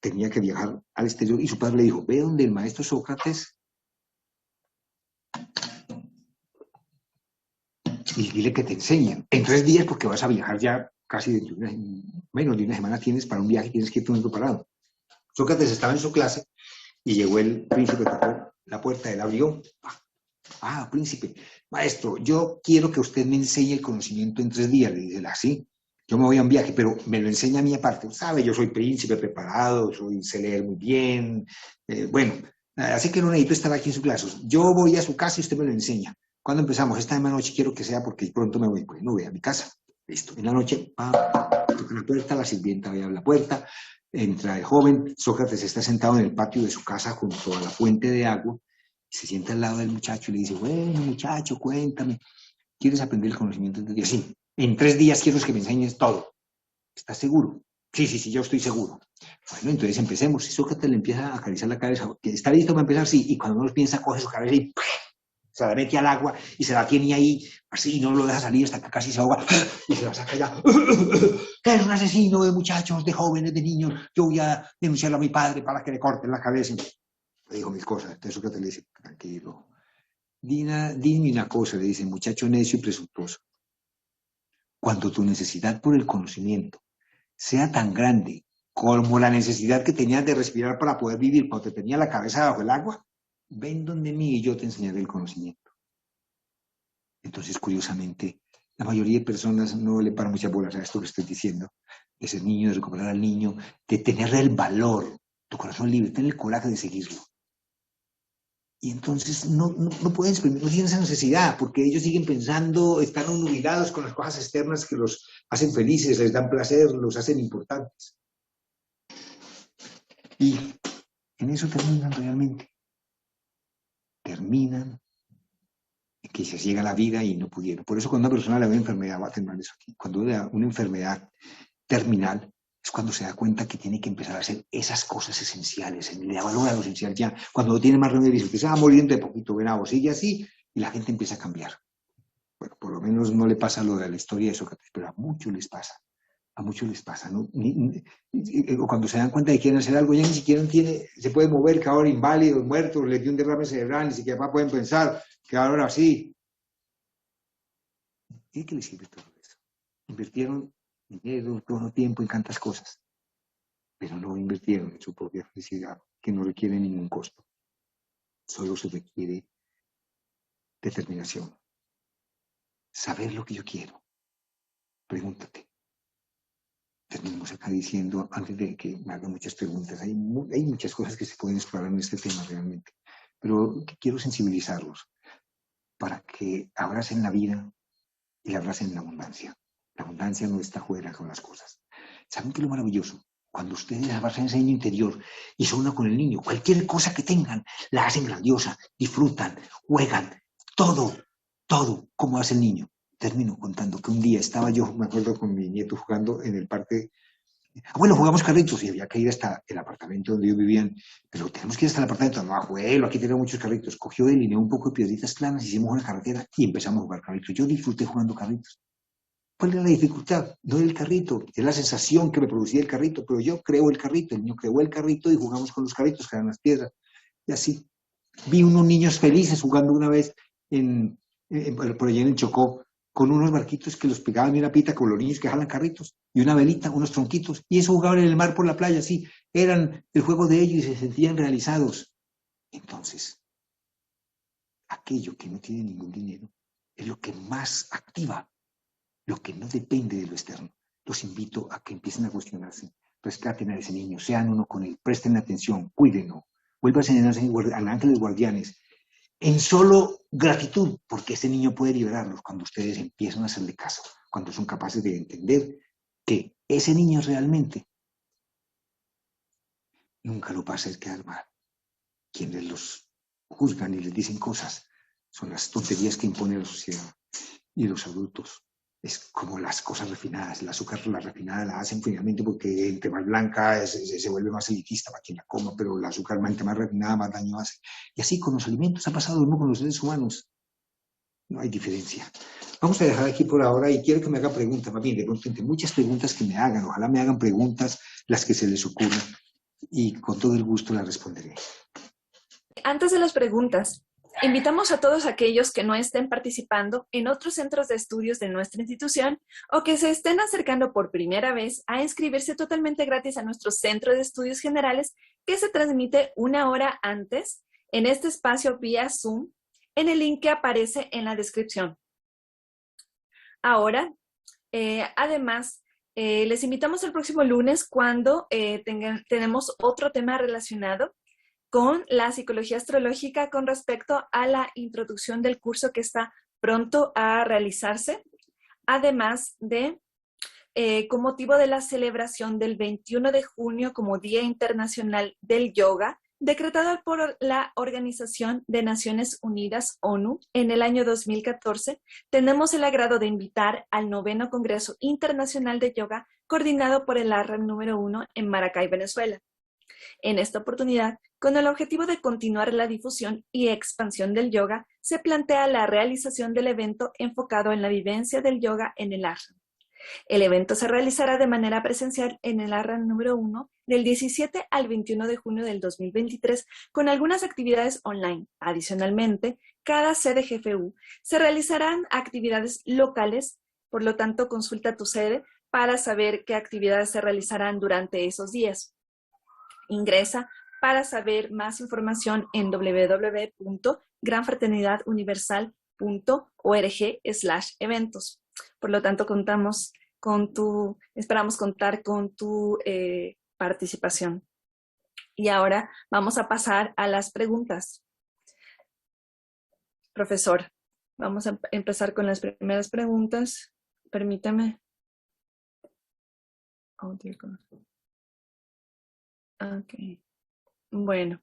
tenía que viajar al exterior y su padre le dijo, ve donde el maestro Sócrates y dile que te enseñen en 3 días porque vas a viajar ya casi menos de una semana tienes para un viaje, tienes que ir todo preparado. Sócrates estaba en su clase y llegó el príncipe, tocó la puerta, él abrió. Ah, príncipe, maestro, yo quiero que usted me enseñe el conocimiento en 3 días. Le dice, así, yo me voy a un viaje, pero me lo enseña a mí aparte. Sabe, yo soy príncipe preparado, sé leer muy bien. Bueno, así que no necesito estar aquí en su clase. Yo voy a su casa y usted me lo enseña. ¿Cuándo empezamos? Esta misma noche quiero que sea porque pronto me voy. Bueno, voy a mi casa. Listo. En la noche, toca la puerta, la sirvienta abre la puerta, entra el joven. Sócrates está sentado en el patio de su casa junto a la fuente de agua. Se sienta al lado del muchacho y le dice, bueno, muchacho, cuéntame, ¿quieres aprender el conocimiento en 3 días? Sí, en 3 días quiero que me enseñes todo. ¿Estás seguro? Sí, sí, sí, yo estoy seguro. Bueno, entonces empecemos. Y Sócrates le empieza a acariciar la cabeza. ¿Está listo para empezar? Sí. Y cuando uno piensa, coge su cabeza y se la mete al agua y se la tiene ahí, así, y no lo deja salir hasta que casi se ahoga, y se la saca ya. Es un asesino de muchachos, de jóvenes, de niños. Yo voy a denunciarlo a mi padre para que le corten la cabeza. Le dijo 1000 cosas. Entonces Sócrates le dice, tranquilo. Dime una cosa, le dice, muchacho necio y presuntuoso. Cuando tu necesidad por el conocimiento sea tan grande como la necesidad que tenías de respirar para poder vivir cuando te tenía la cabeza bajo el agua, ven donde mí y yo te enseñaré el conocimiento. Entonces, curiosamente, la mayoría de personas no le paran muchas bolas a esto que estoy diciendo, de ser niño, de recuperar al niño, de tener el valor, tu corazón libre, tener el coraje de seguirlo. Y entonces no pueden exprimir, no tienen esa necesidad, porque ellos siguen pensando, están obnubilados con las cosas externas que los hacen felices, les dan placer, los hacen importantes. Y en eso terminan realmente. Terminan en que se llega a la vida y no pudieron. Por eso cuando una persona le da una enfermedad, va a tener eso aquí, cuando le da una enfermedad terminal, es cuando se da cuenta que tiene que empezar a hacer esas cosas esenciales, le da valor a lo esencial ya. Cuando no tiene más remedio, dice, usted se va a morir dentro de poquito, venado, sigue así, y la gente empieza a cambiar. Bueno, por lo menos no le pasa lo de la historia de Sócrates, pero a muchos les pasa. A muchos les pasa, ¿no? Cuando se dan cuenta de que quieren hacer algo, ya ni siquiera se puede mover, quedaron inválidos, muertos, les dio un derrame cerebral, ni siquiera pueden pensar, quedaron así. ¿Y qué les sirve todo eso? Invirtieron dinero, todo tiempo en tantas cosas, pero no invirtieron en su propia felicidad, que no requiere ningún costo. Solo se requiere determinación. Saber lo que yo quiero. Pregúntate. Terminamos acá diciendo, antes de que me hagan muchas preguntas, hay muchas cosas que se pueden explorar en este tema realmente, pero quiero sensibilizarlos para que abracen la vida y la abracen en la abundancia. La abundancia no está fuera con las cosas. ¿Saben qué es lo maravilloso? Cuando ustedes abrazan ese niño interior y son uno con el niño, cualquier cosa que tengan, la hacen grandiosa, disfrutan, juegan, todo, como hace el niño. Termino contando que un día estaba yo, me acuerdo, con mi nieto jugando en el parque. Bueno, jugamos carritos y había que ir hasta el apartamento donde ellos vivían, pero tenemos que ir hasta el apartamento. No, abuelo, aquí tenemos muchos carritos. Cogió, delineó un poco de piedritas planas, hicimos una carretera y empezamos a jugar carritos. Yo disfruté jugando carritos. ¿Cuál era la dificultad? No era el carrito, es la sensación que me producía el carrito, pero yo creo el carrito, el niño creó el carrito y jugamos con los carritos que eran las piedras. Y así. Vi unos niños felices jugando una vez por allá en el Chocó, con unos barquitos que los pegaban en una pita con los niños que jalan carritos, y una velita, unos tronquitos, y eso jugaban en el mar por la playa, así, eran el juego de ellos y se sentían realizados. Entonces, aquello que no tiene ningún dinero es lo que más activa, lo que no depende de lo externo. Los invito a que empiecen a cuestionarse, rescaten a ese niño, sean uno con él, presten atención, cuídenlo, vuélvanse a ángeles guardianes, en solo gratitud, porque ese niño puede liberarlos cuando ustedes empiezan a hacerle caso, cuando son capaces de entender que ese niño realmente nunca lo va a hacer quedar mal. Quienes los juzgan y les dicen cosas son las tonterías que impone la sociedad y los adultos. Es como las cosas refinadas, el azúcar, la refinada la hacen finalmente porque entre más blanca se vuelve más elitista para quien la coma, pero el azúcar entre más refinada más daño hace. Y así con los alimentos ha pasado lo mismo con los seres humanos. No hay diferencia. Vamos a dejar aquí por ahora y quiero que me hagan preguntas, más bien de pronto entre muchas preguntas que me hagan, ojalá me hagan preguntas las que se les ocurran y con todo el gusto la responderé. Antes de las preguntas, invitamos a todos aquellos que no estén participando en otros centros de estudios de nuestra institución o que se estén acercando por primera vez a inscribirse totalmente gratis a nuestro Centro de Estudios Generales, que se transmite 1 hora antes en este espacio vía Zoom en el link que aparece en la descripción. Ahora, además, les invitamos el próximo lunes cuando tenemos otro tema relacionado con la psicología astrológica con respecto a la introducción del curso que está pronto a realizarse, además de, con motivo de la celebración del 21 de junio como Día Internacional del Yoga, decretado por la Organización de Naciones Unidas, ONU, en el año 2014, tenemos el agrado de invitar al 9º Congreso Internacional de Yoga, coordinado por el ARRAM número 1 en Maracay, Venezuela. En esta oportunidad, con el objetivo de continuar la difusión y expansión del yoga, se plantea la realización del evento enfocado en la vivencia del yoga en el ARRAM. El evento se realizará de manera presencial en el ARRAM número 1 del 17 al 21 de junio del 2023 con algunas actividades online. Adicionalmente, cada sede GFU se realizarán actividades locales, por lo tanto consulta tu sede para saber qué actividades se realizarán durante esos días. Ingresa para saber más información en www.granfraternidaduniversal.org/eventos. Por lo tanto, esperamos contar con tu participación. Y ahora vamos a pasar a las preguntas. Profesor, vamos a empezar con las primeras preguntas. Permítame. Oh, dear God. Ok. Bueno.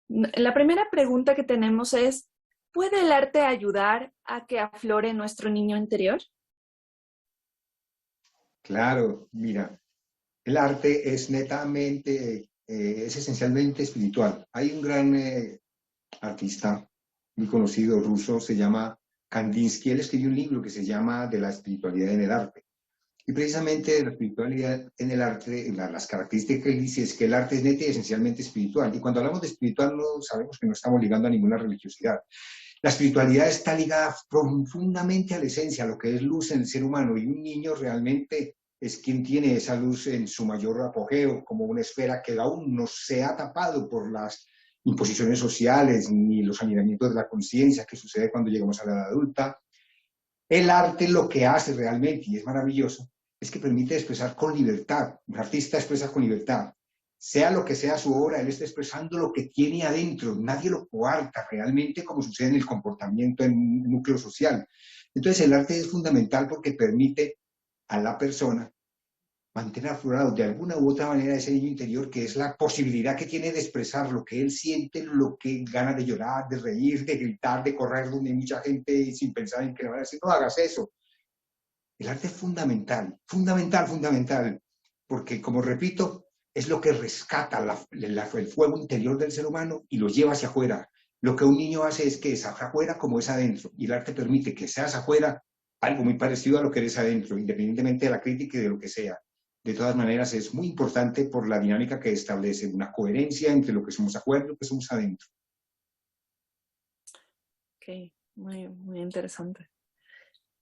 La primera pregunta que tenemos es, ¿puede el arte ayudar a que aflore nuestro niño interior? Claro, mira, el arte es es esencialmente espiritual. Hay un gran artista muy conocido ruso, se llama Kandinsky. Él escribió un libro que se llama De la espiritualidad en el arte. Y precisamente de la espiritualidad en el arte, las características que él dice es que el arte es neta y esencialmente espiritual. Y cuando hablamos de espiritual, no sabemos que no estamos ligando a ninguna religiosidad. La espiritualidad está ligada profundamente a la esencia, a lo que es luz en el ser humano. Y un niño realmente es quien tiene esa luz en su mayor apogeo, como una esfera que aún no se ha tapado por las imposiciones sociales ni los alineamientos de la conciencia que sucede cuando llegamos a la edad adulta. El arte lo que hace realmente, y es maravilloso, es que permite expresar con libertad. Un artista expresa con libertad. Sea lo que sea su obra, él está expresando lo que tiene adentro. Nadie lo coarta realmente, como sucede en el comportamiento en un núcleo social. Entonces, el arte es fundamental porque permite a la persona mantener aflorado de alguna u otra manera ese niño interior, que es la posibilidad que tiene de expresar lo que él siente, lo que gana de llorar, de reír, de gritar, de correr donde hay mucha gente sin pensar en que le van a decir, no hagas eso. El arte es fundamental, fundamental, fundamental, porque como repito, es lo que rescata el fuego interior del ser humano y lo lleva hacia afuera. Lo que un niño hace es que es hacia afuera como es adentro, y el arte permite que seas afuera algo muy parecido a lo que eres adentro, independientemente de la crítica y de lo que sea. De todas maneras, es muy importante por la dinámica que establece, una coherencia entre lo que somos afuera y lo que somos adentro. Ok, muy interesante.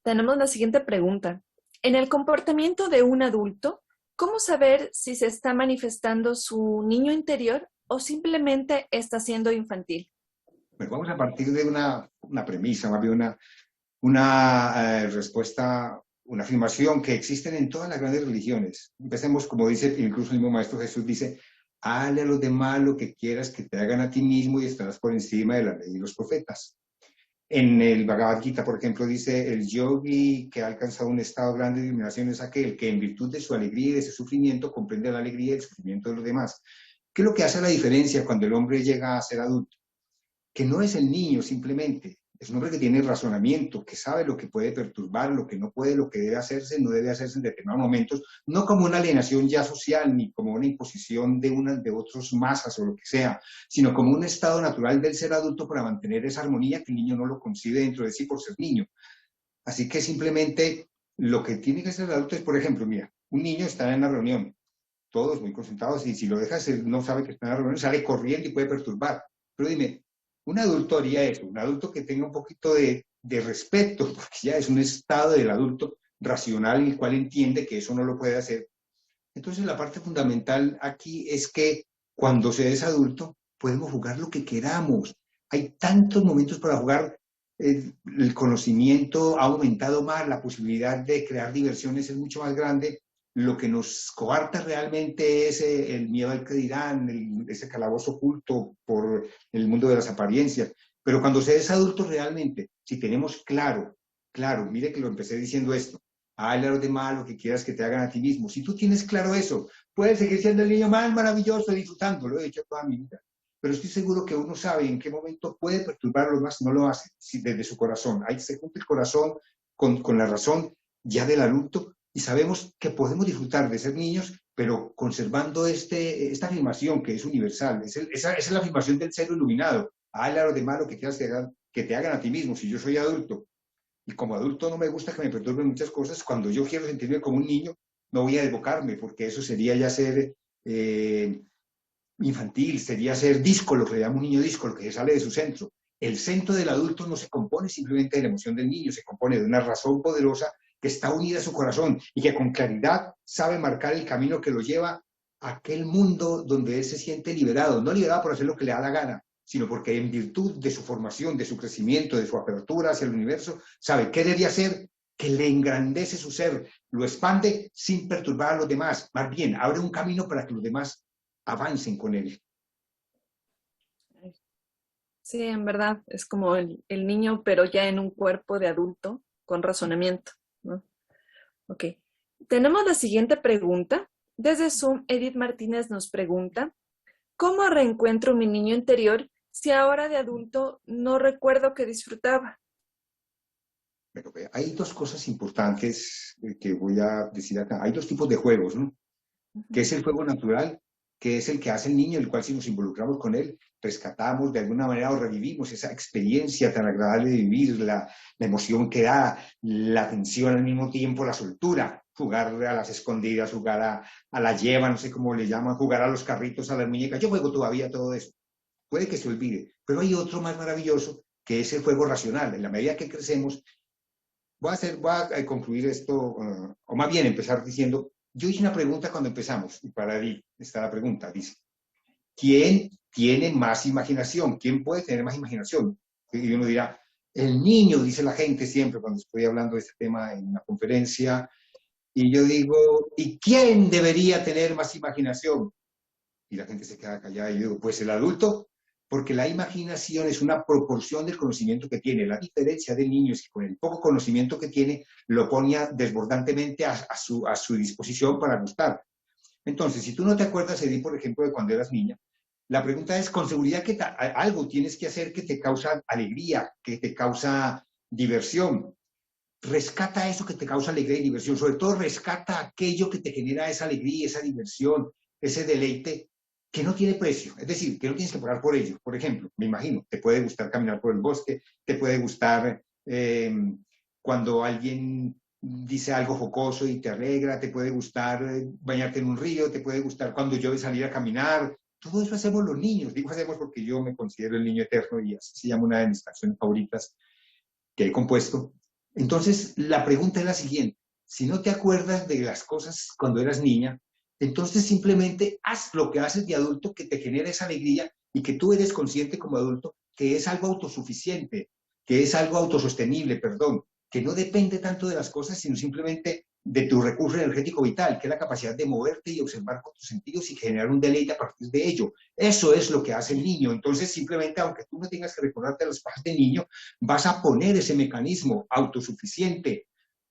Tenemos la siguiente pregunta. En el comportamiento de un adulto, ¿cómo saber si se está manifestando su niño interior o simplemente está siendo infantil? Bueno, vamos a partir de una premisa, más bien una respuesta, una afirmación que existen en todas las grandes religiones. Empecemos, como dice incluso el mismo Maestro Jesús, dice, hazle a los demás lo que quieras que te hagan a ti mismo y estarás por encima de la ley y los profetas. En el Bhagavad Gita, por ejemplo, dice, el yogi que ha alcanzado un estado grande de iluminación es aquel que en virtud de su alegría y de su sufrimiento comprende la alegría y el sufrimiento de los demás. ¿Qué es lo que hace la diferencia cuando el hombre llega a ser adulto? Que no es el niño simplemente, es un hombre que tiene razonamiento, que sabe lo que puede perturbar, lo que no puede, lo que debe hacerse, no debe hacerse en determinados momentos, no como una alienación ya social, ni como una imposición de unas de otras masas o lo que sea, sino como un estado natural del ser adulto para mantener esa armonía que el niño no lo concibe dentro de sí por ser niño. Así que simplemente lo que tiene que ser el adulto es, por ejemplo, mira, un niño está en una reunión, todos muy concentrados, y si lo dejas, él no sabe que está en la reunión, sale corriendo y puede perturbar. Pero dime, un adulto haría eso, un adulto que tenga un poquito de respeto, porque ya es un estado del adulto racional en el cual entiende que eso no lo puede hacer. Entonces la parte fundamental aquí es que cuando se es adulto podemos jugar lo que queramos. Hay tantos momentos para jugar, el conocimiento ha aumentado más, la posibilidad de crear diversiones es mucho más grande. Lo que nos coarta realmente es el miedo al que dirán, ese calabozo oculto por el mundo de las apariencias. Pero cuando se es adulto realmente, si tenemos claro, mire que lo empecé diciendo esto, hazle a los demás lo que quieras que te hagan a ti mismo. Si tú tienes claro eso, puedes seguir siendo el niño más maravilloso, disfrutando, lo he hecho toda mi vida. Pero estoy seguro que uno sabe en qué momento puede perturbar a los demás si no lo hace, si desde su corazón. Ahí se junta el corazón con la razón ya del adulto, y sabemos que podemos disfrutar de ser niños, pero conservando esta afirmación que es universal. Esa es la afirmación del ser iluminado. Hazle a los demás lo que quieras que te hagan a ti mismo. Si yo soy adulto, y como adulto no me gusta que me perturben muchas cosas, cuando yo quiero sentirme como un niño, no voy a desbocarme, porque eso sería ya ser infantil, sería ser díscolo, que le llamo un niño díscolo, que se sale de su centro. El centro del adulto no se compone simplemente de la emoción del niño, se compone de una razón poderosa que está unida a su corazón y que con claridad sabe marcar el camino que lo lleva a aquel mundo donde él se siente liberado, no liberado por hacer lo que le da la gana, sino porque en virtud de su formación, de su crecimiento, de su apertura hacia el universo, sabe qué debe hacer, que le engrandece su ser, lo expande sin perturbar a los demás, más bien abre un camino para que los demás avancen con él. Sí, en verdad, es como el niño, pero ya en un cuerpo de adulto con razonamiento, ¿no? Ok. Tenemos la siguiente pregunta. Desde Zoom, Edith Martínez nos pregunta, ¿cómo reencuentro mi niño interior si ahora de adulto no recuerdo que disfrutaba? Pero hay dos cosas importantes que voy a decir acá. Hay dos tipos de juegos, ¿no? Que es el juego natural, que es el que hace el niño, el cual si nos involucramos con él, rescatamos de alguna manera o revivimos esa experiencia tan agradable de vivir, la emoción que da, la tensión al mismo tiempo, la soltura, jugar a las escondidas, jugar a la lleva, no sé cómo le llaman, jugar a los carritos, a las muñecas. Yo juego todavía todo eso. Puede que se olvide, pero hay otro más maravilloso, que es el juego racional. En la medida que crecemos, voy a concluir esto, o más bien empezar diciendo, yo hice una pregunta cuando empezamos, y para ahí está la pregunta, dice, ¿quién tiene más imaginación? ¿Quién puede tener más imaginación? Y uno dirá, el niño, dice la gente siempre cuando estoy hablando de este tema en una conferencia, y yo digo, ¿y quién debería tener más imaginación? Y la gente se queda callada y yo digo, pues el adulto, porque la imaginación es una proporción del conocimiento que tiene. La diferencia del niño es que con el poco conocimiento que tiene, lo ponía desbordantemente a su disposición para gustar. Entonces, si tú no te acuerdas, Edith, por ejemplo, de cuando eras niña, la pregunta es, con seguridad que algo tienes que hacer que te causa alegría, que te causa diversión. Rescata eso que te causa alegría y diversión. Sobre todo, rescata aquello que te genera esa alegría, esa diversión, ese deleite que no tiene precio. Es decir, que no tienes que pagar por ello. Por ejemplo, me imagino, te puede gustar caminar por el bosque, te puede gustar cuando alguien dice algo jocoso y te alegra, te puede gustar bañarte en un río, te puede gustar cuando llueve salir a caminar. Todo eso hacemos los niños. Digo hacemos porque yo me considero el niño eterno y así se llama una de mis canciones favoritas que he compuesto. Entonces, la pregunta es la siguiente. Si no te acuerdas de las cosas cuando eras niña, entonces simplemente haz lo que haces de adulto que te genera esa alegría y que tú eres consciente como adulto que es algo autosuficiente, que es algo autosostenible, perdón, que no depende tanto de las cosas, sino simplemente de tu recurso energético vital, que es la capacidad de moverte y observar con tus sentidos y generar un deleite a partir de ello. Eso es lo que hace el niño. Entonces, simplemente, aunque tú no tengas que recordarte las cosas de niño, vas a poner ese mecanismo autosuficiente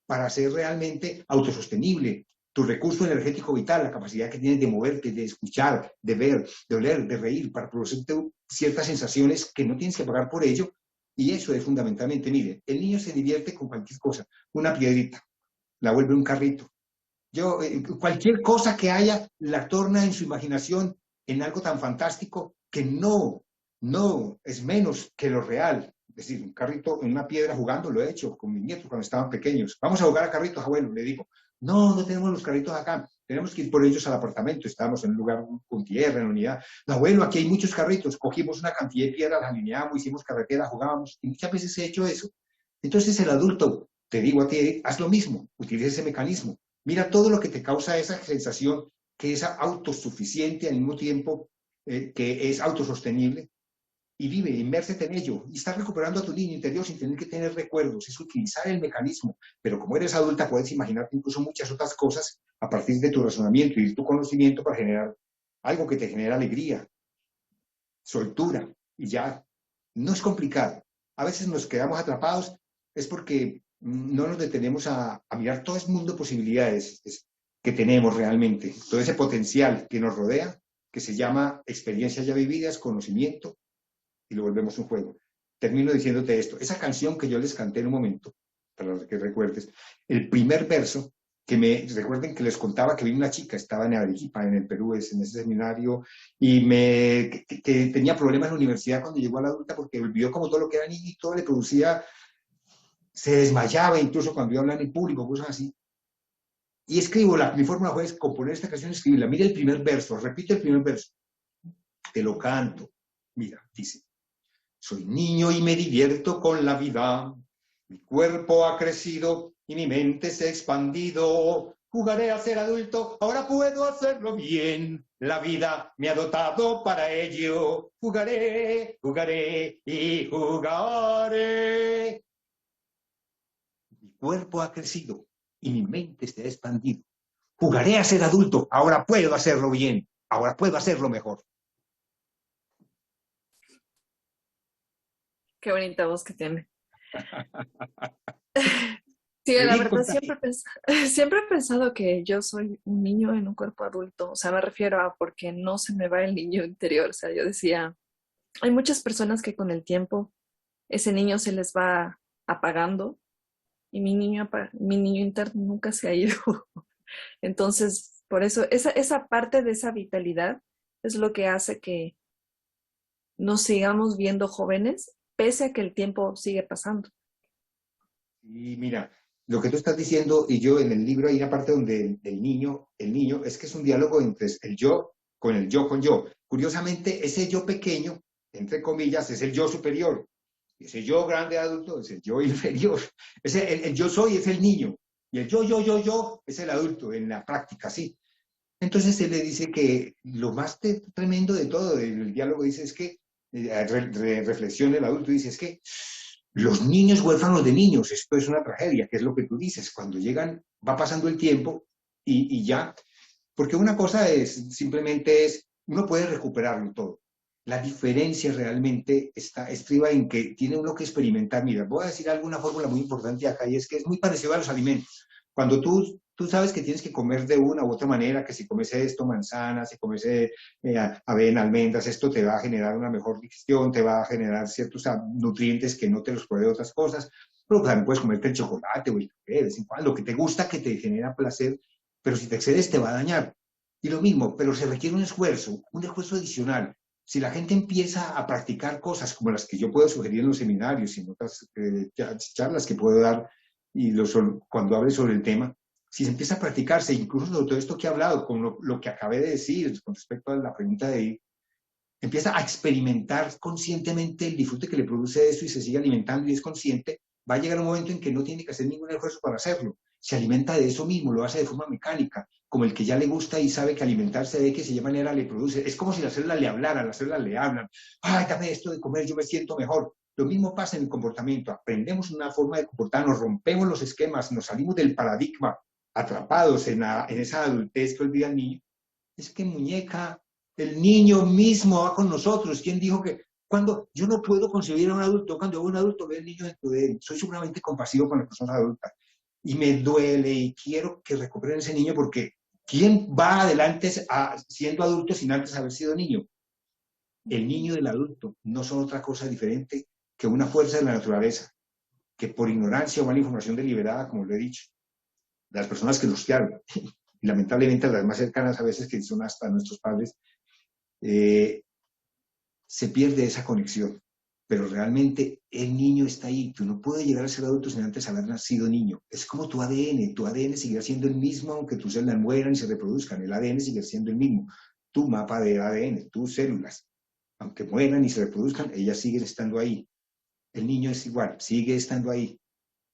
para ser realmente autosostenible. Tu recurso energético vital, la capacidad que tienes de moverte, de escuchar, de ver, de oler, de reír, para producirte ciertas sensaciones que no tienes que pagar por ello. Y eso es fundamentalmente, mire, el niño se divierte con cualquier cosa, una piedrita, la vuelve un carrito. Cualquier cosa que haya, la torna en su imaginación en algo tan fantástico que no es menos que lo real. Es decir, un carrito en una piedra jugando, lo he hecho con mis nietos cuando estaban pequeños. Vamos a jugar a carritos, abuelo, le digo. No, no tenemos los carritos acá. tenemos que ir por ellos al apartamento, estábamos en un lugar con tierra, en unidad. No, bueno, aquí hay muchos carritos, cogimos una cantidad de piedras, las alineamos, hicimos carretera, jugábamos, y muchas veces he hecho eso. Entonces el adulto, te digo a ti, haz lo mismo, utiliza ese mecanismo. Mira todo lo que te causa esa sensación que es autosuficiente al mismo tiempo que es autosostenible, y vive, inmércete en ello, y estás recuperando a tu niño interior sin tener que tener recuerdos, es utilizar el mecanismo, pero como eres adulta puedes imaginarte incluso muchas otras cosas a partir de tu razonamiento y de tu conocimiento para generar algo que te genera alegría, soltura, y ya, no es complicado. A veces nos quedamos atrapados, es porque no nos detenemos a mirar todo ese mundo de posibilidades que tenemos realmente, todo ese potencial que nos rodea, que se llama experiencias ya vividas, conocimiento, y lo volvemos un juego. Termino diciéndote esto. Esa canción que yo les canté en un momento, para que recuerdes, el primer verso, recuerden que les contaba que vi una chica, estaba en Arequipa, en el Perú, en ese seminario, y que tenía problemas en la universidad cuando llegó a la adulta porque olvidó como todo lo que era niño y todo le producía, se desmayaba incluso cuando iba a hablar en público, cosas así. Y escribo, mi fórmula fue componer esta canción, escribirla. Mira el primer verso, repite el primer verso. Te lo canto. Mira, dice. Soy niño y me divierto con la vida. Mi cuerpo ha crecido y mi mente se ha expandido. Jugaré a ser adulto, ahora puedo hacerlo bien. La vida me ha dotado para ello. Jugaré, jugaré y jugaré. Mi cuerpo ha crecido y mi mente se ha expandido. Jugaré a ser adulto, ahora puedo hacerlo bien. Ahora puedo hacerlo mejor. Qué bonita voz que tiene. Sí, la verdad siempre he pensado que yo soy un niño en un cuerpo adulto. O sea, me refiero a porque no se me va el niño interior. O sea, yo decía, hay muchas personas que con el tiempo ese niño se les va apagando y mi niño interno nunca se ha ido. Entonces, por eso, esa parte de esa vitalidad es lo que hace que nos sigamos viendo jóvenes, pese a que el tiempo sigue pasando. Y mira, lo que tú estás diciendo, y yo en el libro hay una parte donde el niño es que es un diálogo entre el yo con yo. Curiosamente, ese yo pequeño, entre comillas, es el yo superior. Ese yo grande adulto es el yo inferior. El yo soy es el niño. Y el yo es el adulto en la práctica, sí. Entonces él le dice que lo más tremendo de todo el diálogo dice es que, reflexiona el adulto, dice es que los niños huérfanos de niños, esto es una tragedia, que es lo que tú dices, cuando llegan, va pasando el tiempo y ya, porque una cosa simplemente uno puede recuperarlo todo. La diferencia realmente estriba en que tiene uno que experimentar. Mira, voy a decir alguna fórmula muy importante acá y es que es muy parecido a los alimentos. Cuando tú sabes que tienes que comer de una u otra manera, que si comes esto, manzanas, si comes avena, almendras, esto te va a generar una mejor digestión, te va a generar ciertos nutrientes que no te los provee otras cosas, pero también puedes comerte el chocolate o el café de vez en cuando, lo que te gusta, que te genera placer, pero si te excedes te va a dañar. Y lo mismo, pero se requiere un esfuerzo adicional. Si la gente empieza a practicar cosas como las que yo puedo sugerir en los seminarios y en otras charlas que puedo dar cuando hable sobre el tema, si se empieza a practicarse, incluso sobre todo esto que he hablado, con lo que acabé de decir con respecto a la pregunta de ir, empieza a experimentar conscientemente el disfrute que le produce eso y se sigue alimentando y es consciente, va a llegar un momento en que no tiene que hacer ningún esfuerzo para hacerlo. Se alimenta de eso mismo, lo hace de forma mecánica, como el que ya le gusta y sabe que alimentarse de que se llama manera le produce. Es como si las células le hablaran, las células le hablan. Ay, dame esto de comer, yo me siento mejor. Lo mismo pasa en el comportamiento. Aprendemos una forma de comportarnos, rompemos los esquemas, nos salimos del paradigma, atrapados en esa adultez que olvida el niño. Es que muñeca, el niño mismo va con nosotros. ¿Quién dijo que cuando yo no puedo concebir a un adulto, cuando veo un adulto veo el niño dentro de él? Soy seguramente compasivo con las personas adultas y me duele y quiero que recuperen ese niño porque ¿quién va adelante siendo adulto sin antes haber sido niño? El niño y el adulto no son otra cosa diferente que una fuerza de la naturaleza que por ignorancia o mala información deliberada, como lo he dicho, de las personas que nos criaron, y lamentablemente las más cercanas a veces que son hasta nuestros padres, se pierde esa conexión. pero realmente el niño está ahí. Tú no puedes llegar a ser adulto sin antes haber nacido niño. Es como tu ADN seguirá siendo el mismo aunque tus células mueran y se reproduzcan. El ADN sigue siendo el mismo. Tu mapa de ADN, tus células, aunque mueran y se reproduzcan, ellas siguen estando ahí. El niño es igual, sigue estando ahí.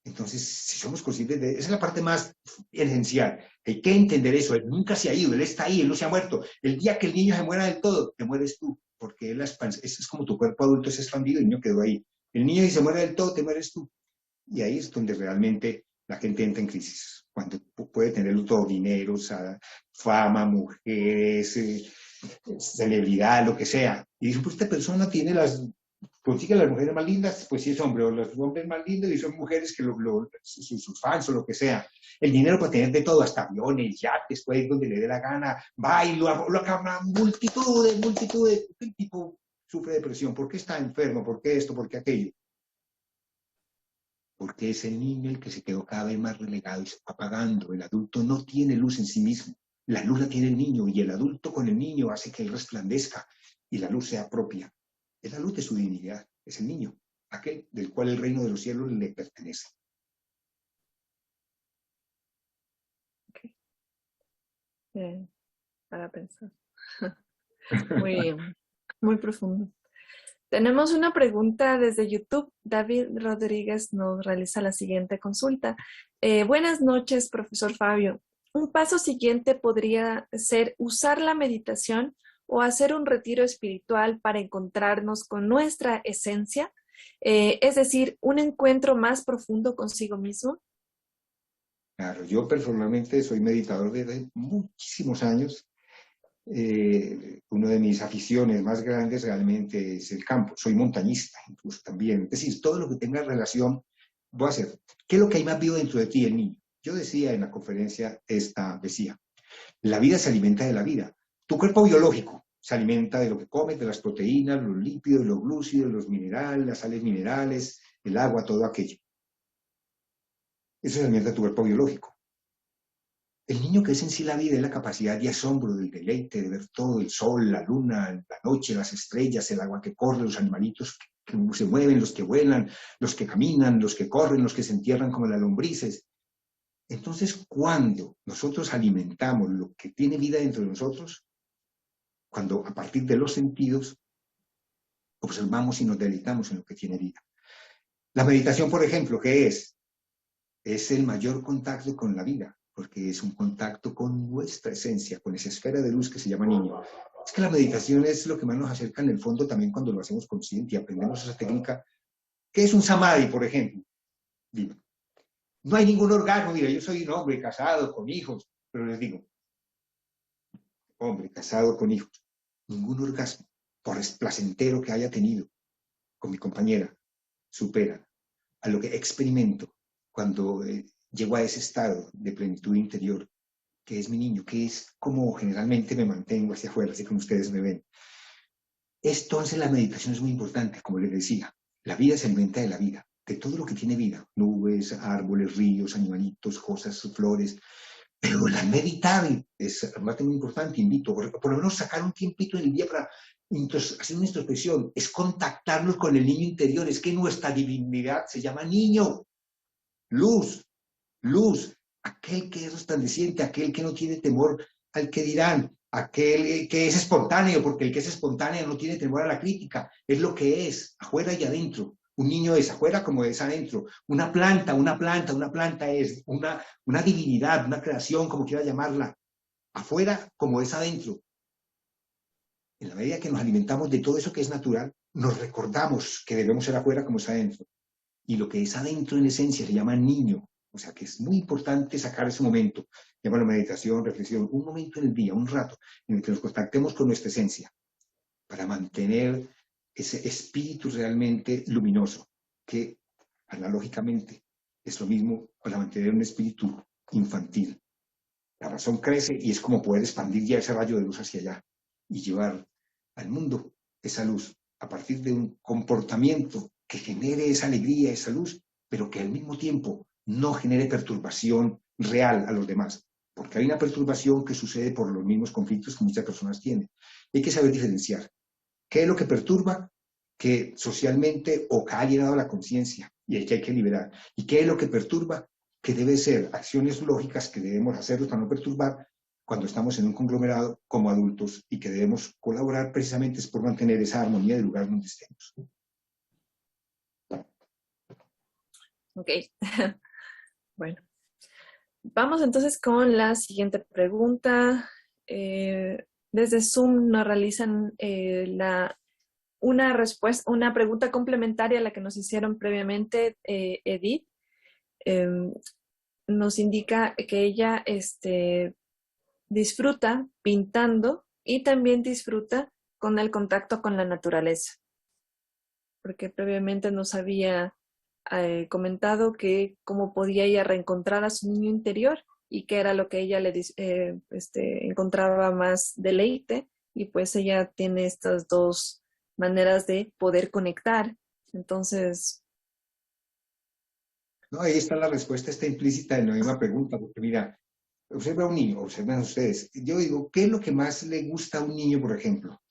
Entonces, si somos conscientes de... Esa es la parte más esencial. Hay que entender eso. Él nunca se ha ido, él está ahí, él no se ha muerto. El día que el niño se muera del todo, te mueres tú, porque es como tu cuerpo adulto es expandido y el niño quedó ahí. El niño si se muere del todo, te mueres tú. Y ahí es donde realmente la gente entra en crisis. Cuando puede tenerlo todo, dinero, fama, mujeres, celebridad, lo que sea. Y dice, pues esta persona tiene consigue las mujeres más lindas, pues sí es hombre, o los hombres más lindos y son mujeres que sus fans o lo que sea. El dinero puede tener de todo, hasta aviones, yates, puede ir donde le dé la gana, va y lo acaba multitudes. El tipo sufre depresión, ¿por qué está enfermo? ¿Por qué esto? ¿Por qué aquello? Porque es el niño el que se quedó cada vez más relegado y se va apagando. El adulto no tiene luz en sí mismo. La luz la tiene el niño y el adulto con el niño hace que él resplandezca y la luz sea propia. Es la luz de su divinidad, es el niño, aquel del cual el reino de los cielos le pertenece. Okay. Para pensar. Muy, muy profundo. Tenemos una pregunta desde YouTube. David Rodríguez nos realiza la siguiente consulta. Buenas noches, profesor Fabio. Un paso siguiente podría ser usar la meditación o hacer un retiro espiritual para encontrarnos con nuestra esencia, es decir, un encuentro más profundo consigo mismo. Claro, yo personalmente soy meditador desde muchísimos años. Una de mis aficiones más grandes realmente es el campo. Soy montañista incluso también. Es decir, todo lo que tenga relación, voy a hacer. ¿Qué es lo que hay más vivo dentro de ti, el niño? Yo decía en la conferencia decía, la vida se alimenta de la vida. Tu cuerpo biológico se alimenta de lo que comes, de las proteínas, los lípidos, los glúcidos, los minerales, las sales minerales, el agua, todo aquello. Eso se alimenta de tu cuerpo biológico. El niño que es en sí la vida es la capacidad de asombro, del deleite, de ver todo, el sol, la luna, la noche, las estrellas, el agua que corre, los animalitos que se mueven, los que vuelan, los que caminan, los que corren, los que se entierran como las lombrices. Entonces, cuando nosotros alimentamos lo que tiene vida dentro de nosotros, cuando a partir de los sentidos observamos y nos deleitamos en lo que tiene vida. La meditación, por ejemplo, ¿qué es? Es el mayor contacto con la vida, porque es un contacto con nuestra esencia, con esa esfera de luz que se llama niño. Es que la meditación es lo que más nos acerca en el fondo también cuando lo hacemos consciente y aprendemos esa técnica. ¿Qué es un samadhi, por ejemplo? Digo, no hay ningún orgasmo, mira, yo soy un hombre casado con hijos, pero les digo, hombre casado con hijos, ningún orgasmo, por placentero que haya tenido con mi compañera, supera a lo que experimento cuando llego a ese estado de plenitud interior, que es mi niño, que es como generalmente me mantengo hacia afuera, así como ustedes me ven. Entonces la meditación es muy importante, como les decía, la vida se alimenta de la vida, de todo lo que tiene vida, nubes, árboles, ríos, animalitos, cosas, flores, pero la meditar es realmente muy importante, invito, por lo menos sacar un tiempito en el día para hacer una introspección, es contactarnos con el niño interior, es que nuestra divinidad se llama niño, luz, luz, aquel que es resplandeciente, aquel que no tiene temor al que dirán, aquel que es espontáneo, porque el que es espontáneo no tiene temor a la crítica, es lo que es, afuera y adentro. Un niño es afuera como es adentro. Una planta es una divinidad, una creación, como quiera llamarla, afuera como es adentro. En la medida que nos alimentamos de todo eso que es natural, nos recordamos que debemos ser afuera como es adentro. Y lo que es adentro en esencia se llama niño. O sea que es muy importante sacar ese momento, llámalo meditación, reflexión, un momento en el día, un rato, en el que nos contactemos con nuestra esencia, para mantener ese espíritu realmente luminoso, que analógicamente es lo mismo para mantener un espíritu infantil. La razón crece y es como poder expandir ya ese rayo de luz hacia allá y llevar al mundo esa luz a partir de un comportamiento que genere esa alegría, esa luz, pero que al mismo tiempo no genere perturbación real a los demás, porque hay una perturbación que sucede por los mismos conflictos que muchas personas tienen. Hay que saber diferenciar qué es lo que perturba, que socialmente o que ha llegado a la conciencia y el que hay que liberar. ¿Y qué es lo que perturba? Que debe ser acciones lógicas que debemos hacerlos para no perturbar cuando estamos en un conglomerado como adultos y que debemos colaborar precisamente es por mantener esa armonía del lugar donde estemos. Ok. Bueno, vamos entonces con la siguiente pregunta. Desde Zoom nos realizan una pregunta complementaria a la que nos hicieron previamente, Edith. Nos indica que ella disfruta pintando y también disfruta con el contacto con la naturaleza, porque previamente nos había comentado que cómo podía ella reencontrar a su niño interior y qué era lo que ella encontraba más deleite, y pues ella tiene estas dos maneras de poder conectar. Entonces, No, ahí está la respuesta, está implícita en la misma pregunta, porque mira, observa a un niño, observen ustedes. Yo digo, ¿qué es lo que más le gusta a un niño, por ejemplo?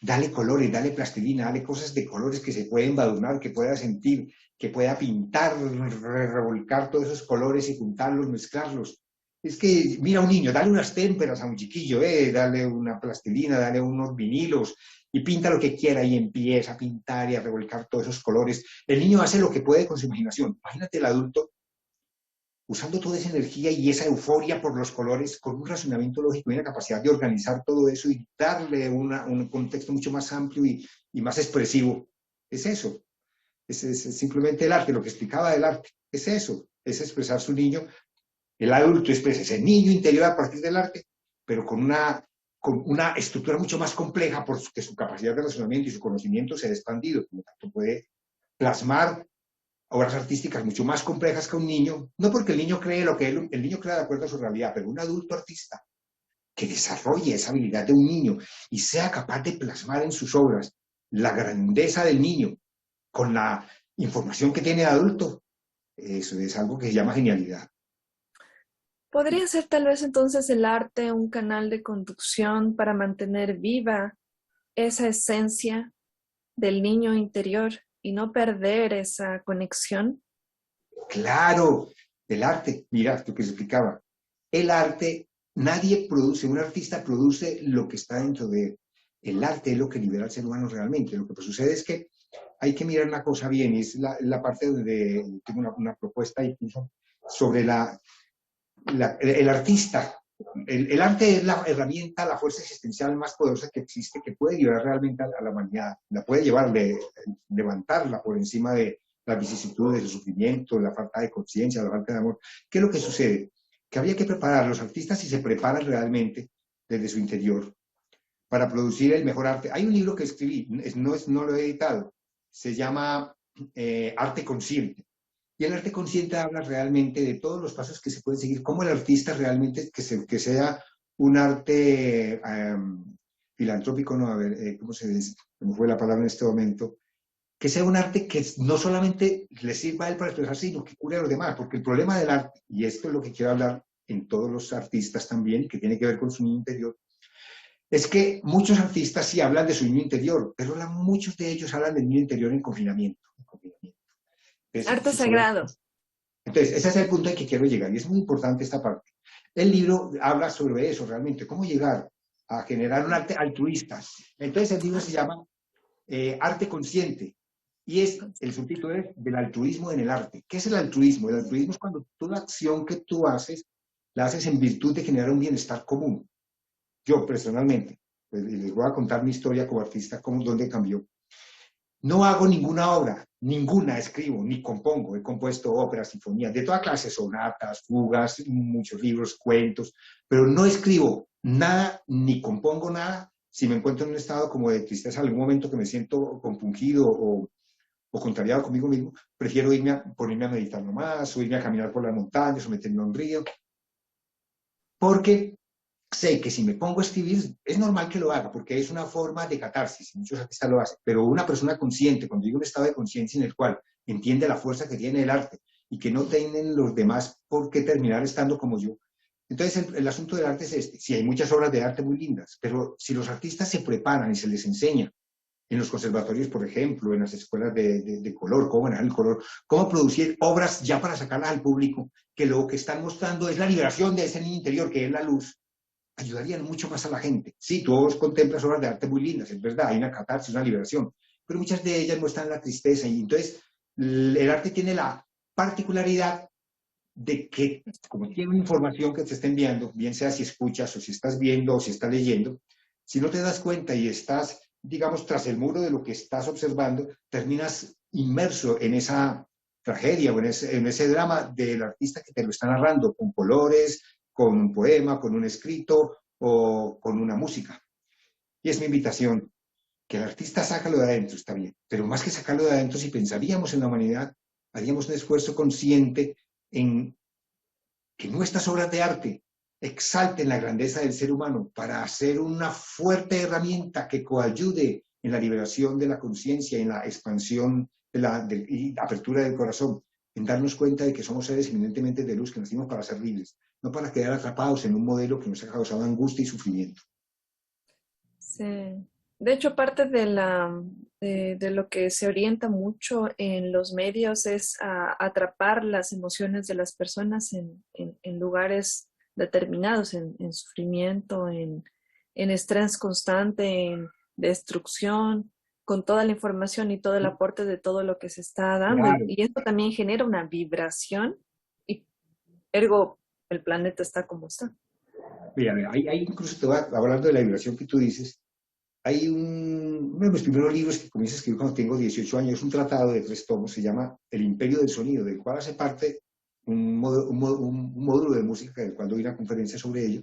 Dale colores, dale plastilina, dale cosas de colores que se pueden embadurnar, que pueda sentir, que pueda pintar, revolcar todos esos colores y juntarlos, mezclarlos. Es que, mira a un niño, dale unas témperas a un chiquillo, dale una plastilina, dale unos vinilos y pinta lo que quiera y empieza a pintar y a revolcar todos esos colores. El niño hace lo que puede con su imaginación. Imagínate el adulto usando toda esa energía y esa euforia por los colores, con un razonamiento lógico y una capacidad de organizar todo eso y darle un contexto mucho más amplio y más expresivo. Es eso, es simplemente el arte, lo que explicaba del arte, es eso, es expresar su niño. El adulto expresa ese niño interior a partir del arte, pero con una estructura mucho más compleja porque su capacidad de razonamiento y su conocimiento se ha expandido, por lo tanto puede plasmar obras artísticas mucho más complejas que un niño, no porque el niño cree lo que el niño crea de acuerdo a su realidad, pero un adulto artista que desarrolle esa habilidad de un niño y sea capaz de plasmar en sus obras la grandeza del niño con la información que tiene de adulto, eso es algo que se llama genialidad. ¿podría ser tal vez entonces el arte un canal de conducción para mantener viva esa esencia del niño interior y no perder esa conexión? Claro, el arte, mira lo que se explicaba, el arte, nadie produce, un artista produce lo que está dentro de él. El arte es lo que libera al ser humano realmente. Lo que sucede es que hay que mirar una cosa bien, y es la parte donde tengo una propuesta incluso sobre el artista. El arte es la herramienta, la fuerza existencial más poderosa que existe, que puede llevar realmente a la humanidad, la puede llevar, levantarla por encima de las vicisitudes, el sufrimiento, la falta de conciencia, la falta de amor. ¿Qué es lo que sucede? Que habría que preparar, los artistas si se preparan realmente desde su interior para producir el mejor arte. Hay un libro que escribí, no lo he editado, se llama Arte Consciente. Y el arte consciente habla realmente de todos los pasos que se pueden seguir, cómo el artista realmente, que sea un arte filantrópico, no, a ver, ¿cómo se dice? ¿Cómo fue la palabra en este momento? Que sea un arte que no solamente le sirva a él para expresarse, sino que cure a los demás, porque el problema del arte, y esto es lo que quiero hablar en todos los artistas también, que tiene que ver con su niño interior, es que muchos artistas sí hablan de su niño interior, pero muchos de ellos hablan del niño interior en confinamiento. Arte sagrado. Entonces, ese es el punto al que quiero llegar, y es muy importante esta parte. El libro habla sobre eso realmente, cómo llegar a generar un arte altruista. Entonces, el libro se llama Arte Consciente, y el subtítulo es del altruismo en el arte. ¿Qué es el altruismo? El altruismo es cuando toda acción que tú haces, la haces en virtud de generar un bienestar común. Yo, personalmente, pues, les voy a contar mi historia como artista, dónde cambió. No hago ninguna obra, ninguna escribo, ni compongo. He compuesto óperas, sinfonías, de toda clase, sonatas, fugas, muchos libros, cuentos, pero no escribo nada, ni compongo nada. Si me encuentro en un estado como de tristeza, en algún momento que me siento compungido o contrariado conmigo mismo, prefiero ponerme a meditar nomás, o irme a caminar por las montañas, o meterme a un río, porque sé que si me pongo a escribir, es normal que lo haga, porque es una forma de catarsis, muchos artistas lo hacen, pero una persona consciente, cuando digo un estado de conciencia en el cual entiende la fuerza que tiene el arte y que no tienen los demás por qué terminar estando como yo. Entonces el asunto del arte es este, sí hay muchas obras de arte muy lindas, pero si los artistas se preparan y se les enseña en los conservatorios, por ejemplo, en las escuelas de color, cómo manejar el color, cómo producir obras ya para sacarlas al público, que lo que están mostrando es la liberación de ese niño interior, que es la luz, ayudarían mucho más a la gente. Sí, tú contemplas obras de arte muy lindas, es verdad, hay una catarsis, una liberación, pero muchas de ellas muestran la tristeza, y entonces el arte tiene la particularidad de que, como tiene una información que te está enviando, bien sea si escuchas o si estás viendo o si estás leyendo, si no te das cuenta y estás, digamos, tras el muro de lo que estás observando, terminas inmerso en esa tragedia o en ese drama del artista que te lo está narrando, con colores, con un poema, con un escrito o con una música. Y es mi invitación, que el artista sácalo de adentro, está bien, pero más que sacarlo de adentro, si pensaríamos en la humanidad, haríamos un esfuerzo consciente en que nuestras obras de arte exalten la grandeza del ser humano para hacer una fuerte herramienta que coayude en la liberación de la conciencia, en la expansión y apertura del corazón, en darnos cuenta de que somos seres eminentemente de luz, que nacimos para ser libres, no para quedar atrapados en un modelo que nos ha causado angustia y sufrimiento. Sí. De hecho, parte de lo que se orienta mucho en los medios es a atrapar las emociones de las personas en lugares determinados, en sufrimiento, en estrés constante, en destrucción, con toda la información y todo el aporte de todo lo que se está dando. Claro. Y esto también genera una vibración y ergo el planeta está como está. Mira, hay incluso te voy hablando de la vibración que tú dices. Hay uno de mis primeros libros que comienzo a escribir cuando tengo 18 años, es un tratado de 3 tomos, se llama El Imperio del Sonido, del cual hace parte un módulo de música, del cual doy una conferencia sobre ello.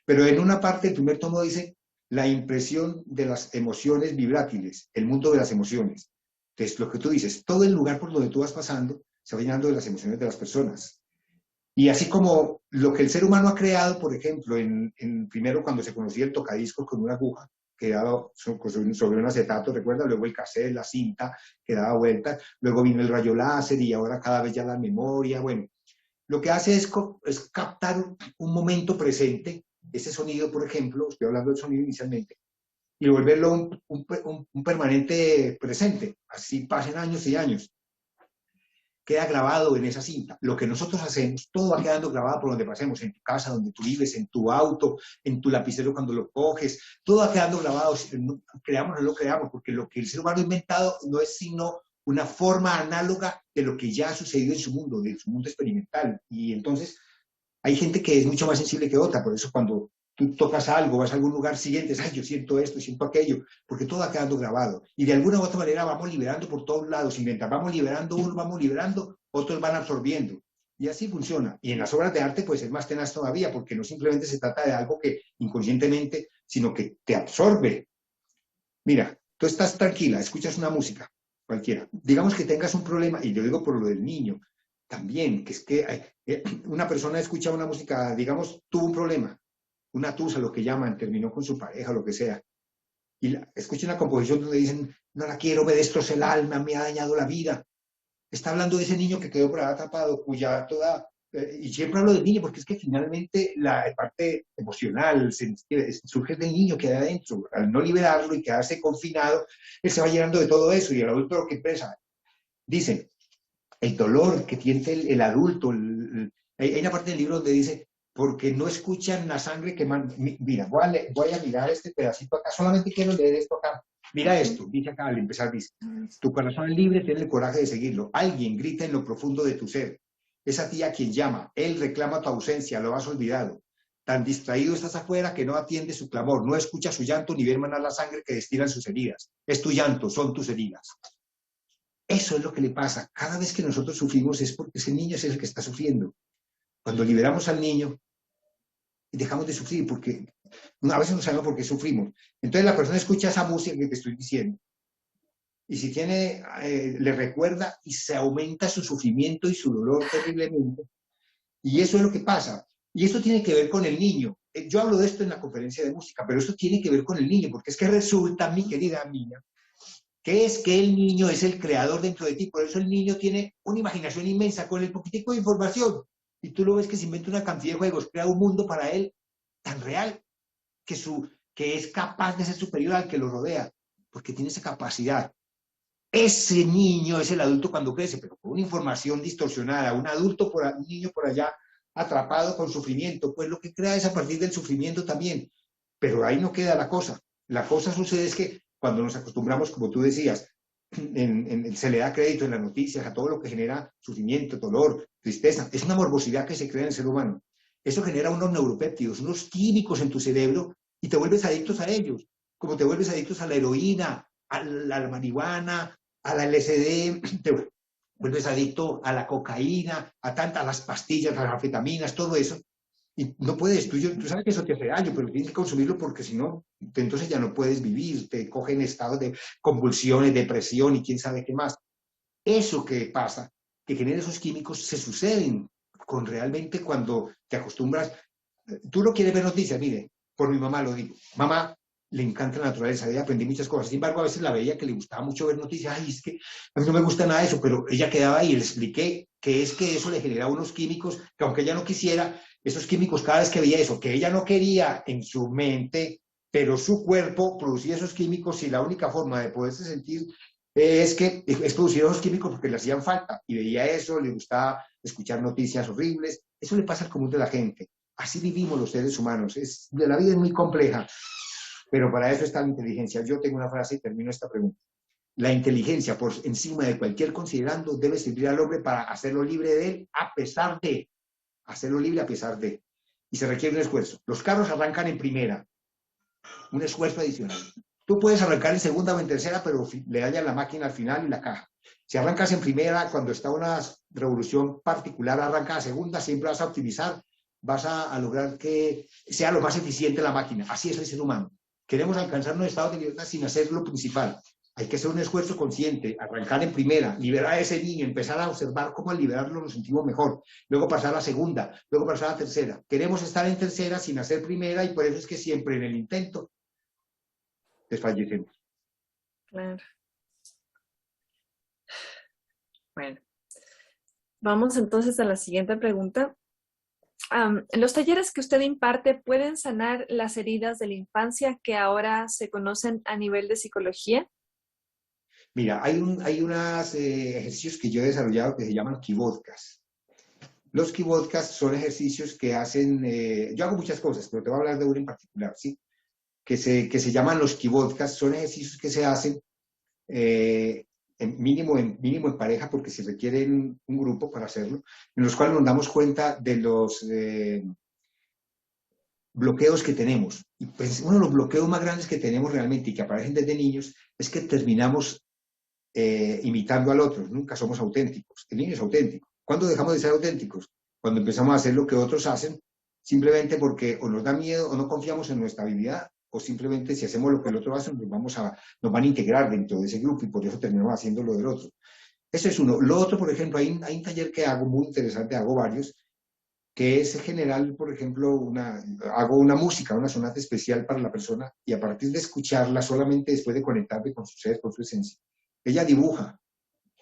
Pero en una parte, el primer tomo dice la impresión de las emociones vibrátiles, el mundo de las emociones. Entonces, lo que tú dices, todo el lugar por donde tú vas pasando se va llenando de las emociones de las personas. Y así como lo que el ser humano ha creado, por ejemplo, primero cuando se conocía el tocadiscos con una aguja, que daba sobre un acetato, recuerda, luego el cassette, la cinta que daba vueltas, luego vino el rayo láser y ahora cada vez ya la memoria. Bueno, lo que hace es captar un momento presente, ese sonido, por ejemplo, estoy hablando del sonido inicialmente, y volverlo un permanente presente, así pasen años y años. Queda grabado en esa cinta. Lo que nosotros hacemos, todo va quedando grabado por donde pasemos, en tu casa, donde tú vives, en tu auto, en tu lapicero cuando lo coges, todo va quedando grabado, creamos o no lo creamos, porque lo que el ser humano ha inventado no es sino una forma análoga de lo que ya ha sucedido en su mundo, de su mundo experimental. Y entonces hay gente que es mucho más sensible que otra, por eso cuando tú tocas algo, vas a algún lugar siguiente, ay, yo siento esto, siento aquello, porque todo va quedando grabado. Y de alguna u otra manera vamos liberando por todos lados, mientras vamos liberando uno, vamos liberando, otros van absorbiendo. Y así funciona. Y en las obras de arte, pues es más tenaz todavía, porque no simplemente se trata de algo que inconscientemente, sino que te absorbe. Mira, tú estás tranquila, escuchas una música, cualquiera. Digamos que tengas un problema, y yo digo por lo del niño, también, que es que una persona escucha una música, digamos, tuvo un problema, una tusa, lo que llaman, terminó con su pareja, lo que sea, y escucha una composición donde dicen, no la quiero, me destroza el alma, me ha dañado la vida. Está hablando de ese niño que quedó por ahí atrapado, cuya toda, y siempre hablo del niño, porque es que finalmente la parte emocional surge del niño que hay adentro. Al no liberarlo y quedarse confinado, él se va llenando de todo eso, y el adulto lo que expresa, dice, el dolor que tiene el adulto, hay una parte del libro donde dice, porque no escuchan la sangre que mira, voy a mirar este pedacito acá, solamente quiero leer esto acá. Mira esto, dice acá al empezar, dice, tu corazón es libre, tiene el coraje de seguirlo. Alguien grita en lo profundo de tu ser. Es a ti a quien llama, él reclama tu ausencia, lo has olvidado. Tan distraído estás afuera que no atiende su clamor, no escucha su llanto ni ve emanar la sangre que destilan sus heridas. Es tu llanto, son tus heridas. Eso es lo que le pasa. Cada vez que nosotros sufrimos es porque ese niño es el que está sufriendo. Cuando liberamos al niño, dejamos de sufrir, porque a veces no sabemos por qué sufrimos. Entonces la persona escucha esa música que te estoy diciendo, y si tiene, le recuerda y se aumenta su sufrimiento y su dolor terriblemente. Y eso es lo que pasa. Y esto tiene que ver con el niño. Yo hablo de esto en la conferencia de música, pero esto tiene que ver con el niño, porque es que resulta, mi querida niña, que es que el niño es el creador dentro de ti. Por eso el niño tiene una imaginación inmensa con el poquitico de información. Y tú lo ves que se inventa una cantidad de juegos, crea un mundo para él tan real que es capaz de ser superior al que lo rodea. porque tiene esa capacidad. Ese niño es el adulto cuando crece, pero con una información distorsionada, un niño por allá atrapado con sufrimiento, pues lo que crea es a partir del sufrimiento también. Pero ahí no queda la cosa. La cosa sucede es que cuando nos acostumbramos, como tú decías, se le da crédito en las noticias a todo lo que genera sufrimiento, dolor, tristeza. Es una morbosidad que se crea en el ser humano. Eso genera unos neuropéptidos, unos químicos en tu cerebro y te vuelves adictos a ellos, como te vuelves adictos a la heroína, a la marihuana, a la LSD, te vuelves adicto a la cocaína, a las pastillas, a las anfetaminas, todo eso. Y no puedes, tú sabes que eso te hace daño, pero tienes que consumirlo porque si no, entonces ya no puedes vivir, te cogen estados de convulsiones, depresión y quién sabe qué más. Eso que pasa, que genera esos químicos, se suceden con realmente cuando te acostumbras. Tú no quieres ver noticias, mire, por mi mamá lo digo. Mamá le encanta la naturaleza, ella aprendí muchas cosas. Sin embargo, a veces la veía que le gustaba mucho ver noticias. Ay, es que a mí no me gusta nada eso, pero ella quedaba ahí y le expliqué que es que eso le generaba unos químicos que aunque ella no quisiera, esos químicos cada vez que veía eso, que ella no quería en su mente, pero su cuerpo producía esos químicos y la única forma de poderse sentir es producir esos químicos porque le hacían falta. Y veía eso, le gustaba escuchar noticias horribles. Eso le pasa al común de la gente. Así vivimos los seres humanos. La vida es muy compleja, pero para eso está la inteligencia. Yo tengo una frase y termino esta pregunta. La inteligencia, por encima de cualquier considerando, debe servir al hombre para hacerlo libre de él, a pesar de. Hacerlo libre a pesar de. Y se requiere un esfuerzo. Los carros arrancan en primera. Un esfuerzo adicional. Tú puedes arrancar en segunda o en tercera, pero le dañan la máquina al final y la caja. Si arrancas en primera, cuando está una revolución particular, arranca a segunda, siempre vas a optimizar, vas a lograr que sea lo más eficiente la máquina. Así es el ser humano. Queremos alcanzar un estado de libertad sin hacer lo principal. Hay que hacer un esfuerzo consciente, arrancar en primera, liberar a ese niño, empezar a observar cómo al liberarlo nos sentimos mejor, luego pasar a la segunda, luego pasar a la tercera. Queremos estar en tercera sin hacer primera y por eso es que siempre en el intento desfallecemos. Claro. Bueno, vamos entonces a la siguiente pregunta. ¿Los talleres que usted imparte pueden sanar las heridas de la infancia que ahora se conocen a nivel de psicología? Mira, hay unos ejercicios que yo he desarrollado que se llaman Kivodkas. Los Kivodkas son ejercicios que hacen, yo hago muchas cosas, pero te voy a hablar de uno en particular, ¿sí? Que se llaman los Kivodkas, son ejercicios que se hacen mínimo en pareja, porque se requiere un grupo para hacerlo, en los cuales nos damos cuenta de los bloqueos que tenemos. Y pues uno de los bloqueos más grandes que tenemos realmente y que aparecen desde niños es que terminamos imitando al otro, nunca somos auténticos. El niño es auténtico. ¿Cuándo dejamos de ser auténticos? Cuando empezamos a hacer lo que otros hacen, simplemente porque o nos da miedo o no confiamos en nuestra habilidad, o simplemente si hacemos lo que el otro hace, nos van a integrar dentro de ese grupo y por eso terminamos haciendo lo del otro. Eso es uno. Lo otro, por ejemplo, hay un taller que hago muy interesante, hago varios, que es general, por ejemplo, hago una música, una sonata especial para la persona y a partir de escucharla, solamente después de conectarme con su ser, con su esencia, ella dibuja.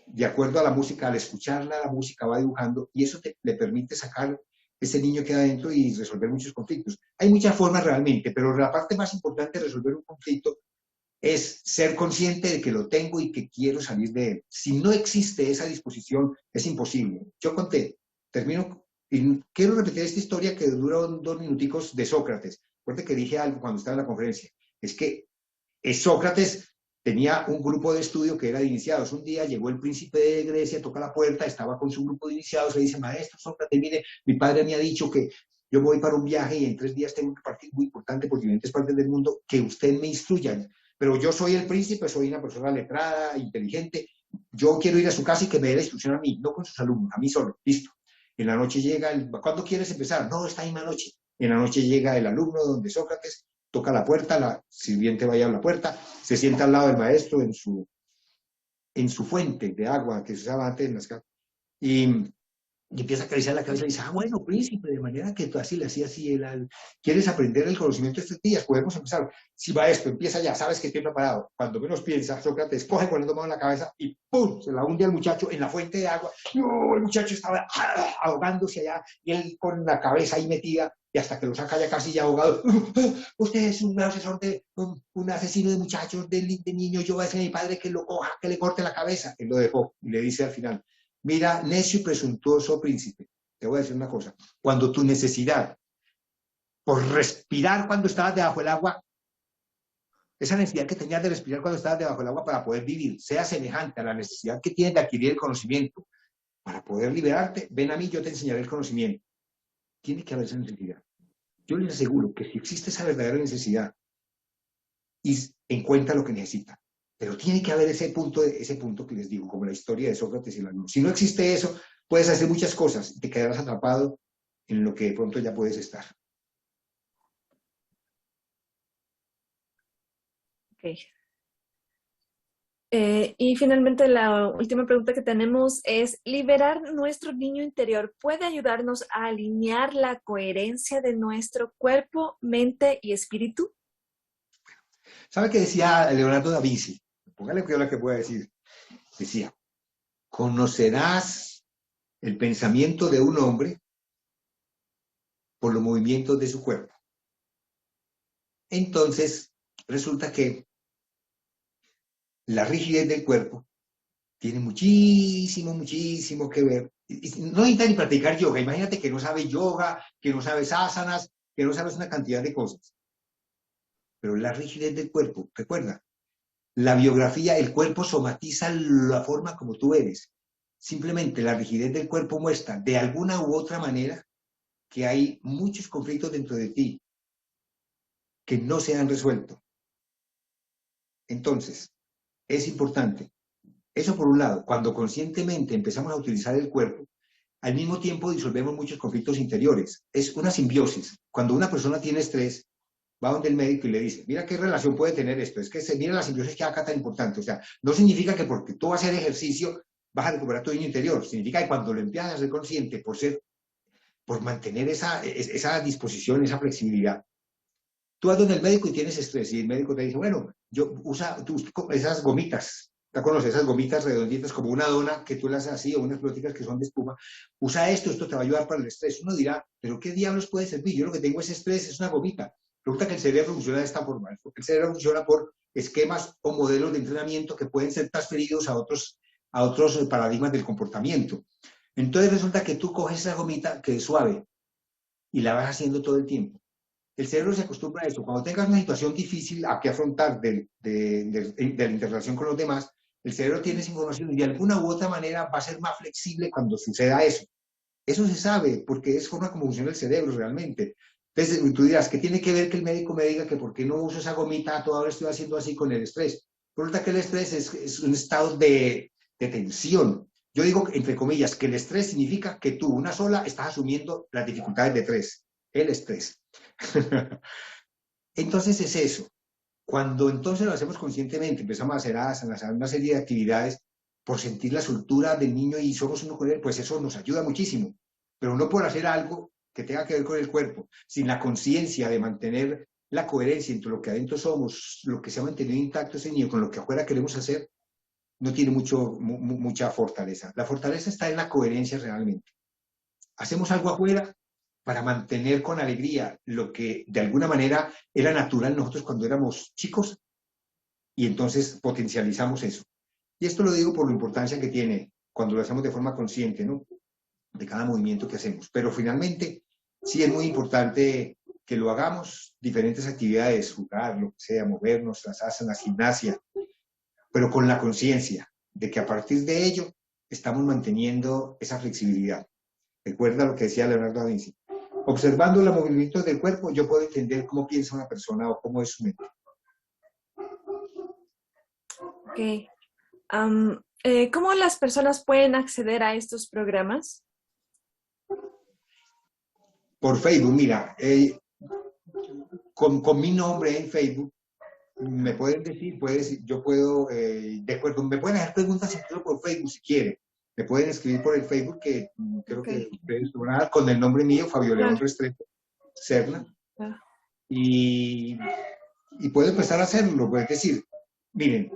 De acuerdo a la música, al escucharla, la música va dibujando y eso le permite sacar ese niño que hay adentro y resolver muchos conflictos. Hay muchas formas realmente, pero la parte más importante de resolver un conflicto es ser consciente de que lo tengo y que quiero salir de él. Si no existe esa disposición, es imposible. Yo termino, y quiero repetir esta historia que duró 2 minuticos de Sócrates. Recuerda que dije algo cuando estaba en la conferencia. Es que Sócrates tenía un grupo de estudio que era de iniciados. Un día llegó el príncipe de Grecia, toca la puerta, estaba con su grupo de iniciados, le dice, maestro Sócrates, mire, mi padre me ha dicho que yo voy para un viaje y en 3 días tengo que partir muy importante por diferentes partes del mundo, que usted me instruya. Pero yo soy el príncipe, soy una persona letrada, inteligente, yo quiero ir a su casa y que me dé la instrucción a mí, no con sus alumnos, a mí solo, listo. En la noche llega, ¿cuándo quieres empezar? No, esta misma noche. En la noche llega el alumno donde Sócrates, toca la puerta, la sirviente va a la puerta, se sienta al lado del maestro en su fuente de agua que se usaba antes en las casas, y empieza a acariciar la cabeza y dice, bueno, príncipe, de manera que tú así le hacías así, ¿quieres aprender el conocimiento de estos días? Podemos empezar. Si maestro, empieza ya, sabes que estoy preparado. Cuando menos piensa, Sócrates coge con el mano en la cabeza y ¡pum! Se la hunde al muchacho en la fuente de agua. ¡No! El muchacho estaba ahogándose allá y él con la cabeza ahí metida y hasta que lo saca ya casi ya abogado, usted es un asesor de un asesino de muchachos, de niños, yo voy a decir a mi padre que lo coja, que le corte la cabeza. Él lo dejó y le dice al final, mira, necio y presuntuoso príncipe, te voy a decir una cosa, cuando tu necesidad por respirar cuando estabas debajo del agua, esa necesidad que tenías de respirar cuando estabas debajo del agua para poder vivir, sea semejante a la necesidad que tienes de adquirir el conocimiento para poder liberarte, ven a mí, yo te enseñaré el conocimiento. Tiene que haber esa necesidad. Yo les aseguro que si existe esa verdadera necesidad, y encuentra lo que necesita. Pero tiene que haber ese punto que les digo, como la historia de Sócrates y el alumno. Si no existe eso, puedes hacer muchas cosas y te quedarás atrapado en lo que de pronto ya puedes estar. Ok. Y finalmente la última pregunta que tenemos es, ¿liberar nuestro niño interior puede ayudarnos a alinear la coherencia de nuestro cuerpo, mente y espíritu? ¿Sabe qué decía Leonardo da Vinci? Póngale cuidado a lo que pueda decir. Decía, conocerás el pensamiento de un hombre por los movimientos de su cuerpo. Entonces, resulta que la rigidez del cuerpo tiene muchísimo que ver. No necesita ni practicar yoga. Imagínate que no sabes yoga, que no sabes asanas, que no sabes una cantidad de cosas. Pero la rigidez del cuerpo, recuerda, la biografía, el cuerpo somatiza la forma como tú eres. Simplemente la rigidez del cuerpo muestra de alguna u otra manera que hay muchos conflictos dentro de ti que no se han resuelto. Entonces, es importante. Eso por un lado, cuando conscientemente empezamos a utilizar el cuerpo, al mismo tiempo disolvemos muchos conflictos interiores. Es una simbiosis. Cuando una persona tiene estrés, va donde el médico y le dice, mira qué relación puede tener esto. Es que mira la simbiosis que acá tan importante. O sea, no significa que porque tú vas a hacer ejercicio vas a recuperar tu niño interior. Significa que cuando lo empiezas a ser consciente por mantener esa disposición, esa flexibilidad, tú vas donde el médico y tienes estrés y el médico te dice, bueno, usa esas gomitas, ¿te conoces? Esas gomitas redonditas como una dona que tú las haces así o unas pelotitas que son de espuma. Usa esto te va a ayudar para el estrés. Uno dirá, pero ¿qué diablos puede servir? Yo lo que tengo es estrés, es una gomita. Resulta que el cerebro funciona de esta forma. El cerebro funciona por esquemas o modelos de entrenamiento que pueden ser transferidos a otros paradigmas del comportamiento. Entonces resulta que tú coges esa gomita que es suave y la vas haciendo todo el tiempo. El cerebro se acostumbra a eso. Cuando tengas una situación difícil a que afrontar de la interrelación con los demás, el cerebro tiene esa información y de alguna u otra manera va a ser más flexible cuando suceda eso. Eso se sabe porque es forma como funciona el cerebro realmente. Entonces tú dirás, ¿qué tiene que ver que el médico me diga que por qué no uso esa gomita, todavía estoy haciendo así con el estrés? Resulta que el estrés es un estado de tensión. Yo digo, entre comillas, que el estrés significa que tú, una sola, estás asumiendo las dificultades de tres. El estrés. Entonces es eso. Cuando entonces lo hacemos conscientemente, empezamos a hacer asanas, a hacer una serie de actividades por sentir la soltura del niño y somos uno con él, pues eso nos ayuda muchísimo. Pero no por hacer algo que tenga que ver con el cuerpo, sin la conciencia de mantener la coherencia entre lo que adentro somos, lo que se ha mantenido intacto ese niño, con lo que afuera queremos hacer, no tiene mucha fortaleza. La fortaleza está en la coherencia realmente. Hacemos algo afuera para mantener con alegría lo que de alguna manera era natural nosotros cuando éramos chicos y entonces potencializamos eso. Y esto lo digo por la importancia que tiene cuando lo hacemos de forma consciente, ¿no? De cada movimiento que hacemos. Pero finalmente sí es muy importante que lo hagamos, diferentes actividades, jugar, lo que sea, movernos, las asanas, gimnasia, pero con la conciencia de que a partir de ello estamos manteniendo esa flexibilidad. Recuerda lo que decía Leonardo da Vinci. Observando los movimientos del cuerpo, yo puedo entender cómo piensa una persona o cómo es su mente. Ok. ¿Cómo las personas pueden acceder a estos programas? Por Facebook, mira, con mi nombre en Facebook, me pueden decir, yo puedo, de acuerdo, me pueden hacer preguntas incluso por Facebook si quieren. Me pueden escribir por el Facebook, que creo que ustedes van a dar con el nombre mío, Fabio León Restrepo Serna. Y puedo empezar a hacerlo, pues, es decir, miren,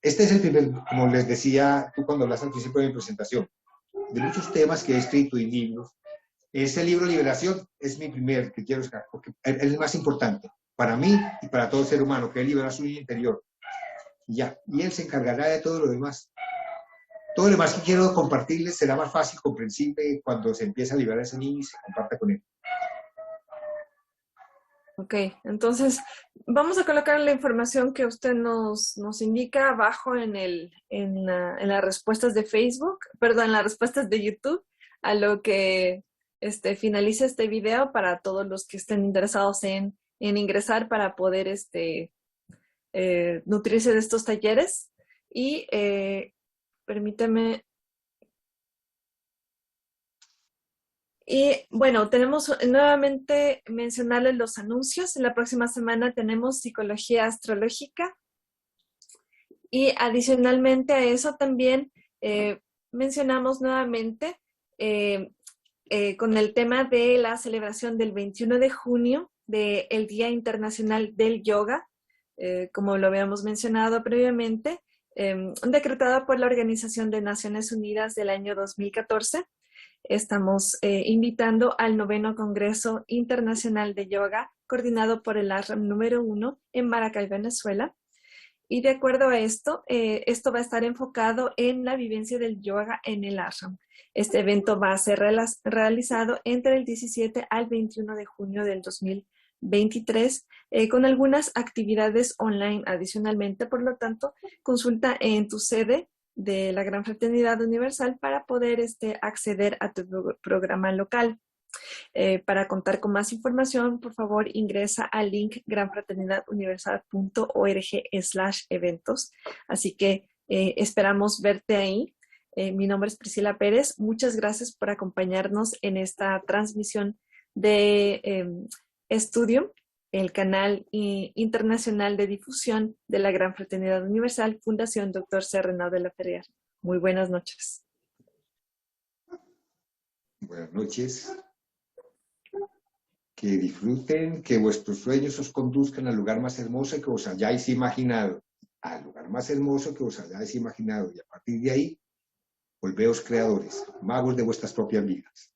este es el primer, como les decía tú cuando hablaste al principio de mi presentación, de muchos temas que he escrito y libros, Este libro, Liberación, es mi primer que quiero sacar, porque es el más importante para mí y para todo ser humano, que es liberar su niño interior. Ya, y él se encargará de todo lo demás. Todo lo demás que quiero compartirles será más fácil, comprensible cuando se empieza a liberar ese niño y se comparta con él. Ok, entonces vamos a colocar la información que usted nos indica abajo en las respuestas de Facebook, perdón, en las respuestas de YouTube, a lo que finalice este video para todos los que estén interesados en ingresar para poder nutrirse de estos talleres. Y permíteme. Y bueno, tenemos nuevamente mencionarles los anuncios. En la próxima semana tenemos psicología astrológica. Y adicionalmente a eso también mencionamos nuevamente con el tema de la celebración del 21 de junio del Día Internacional del Yoga, como lo habíamos mencionado previamente, decretado por la Organización de Naciones Unidas del año 2014. Estamos invitando al 9º Congreso Internacional de Yoga, coordinado por el ASRAM número 1 en Maracay, Venezuela. Y de acuerdo a esto, esto va a estar enfocado en la vivencia del yoga en el ashram. Este evento va a ser realizado entre el 17 al 21 de junio del 2023, con algunas actividades online adicionalmente. Por lo tanto, consulta en tu sede de la Gran Fraternidad Universal para poder acceder a tu programa local. Para contar con más información, por favor, ingresa al link granfraternidaduniversal.org/eventos. Así que esperamos verte ahí. Mi nombre es Priscila Pérez. Muchas gracias por acompañarnos en esta transmisión de Estudio, el canal internacional de difusión de la Gran Fraternidad Universal, Fundación Dr. C. Renaud de la Ferrier. Muy buenas noches. Buenas noches. Que disfruten, que vuestros sueños os conduzcan al lugar más hermoso que os hayáis imaginado. Al lugar más hermoso que os hayáis imaginado. Y a partir de ahí, volveos creadores, magos de vuestras propias vidas.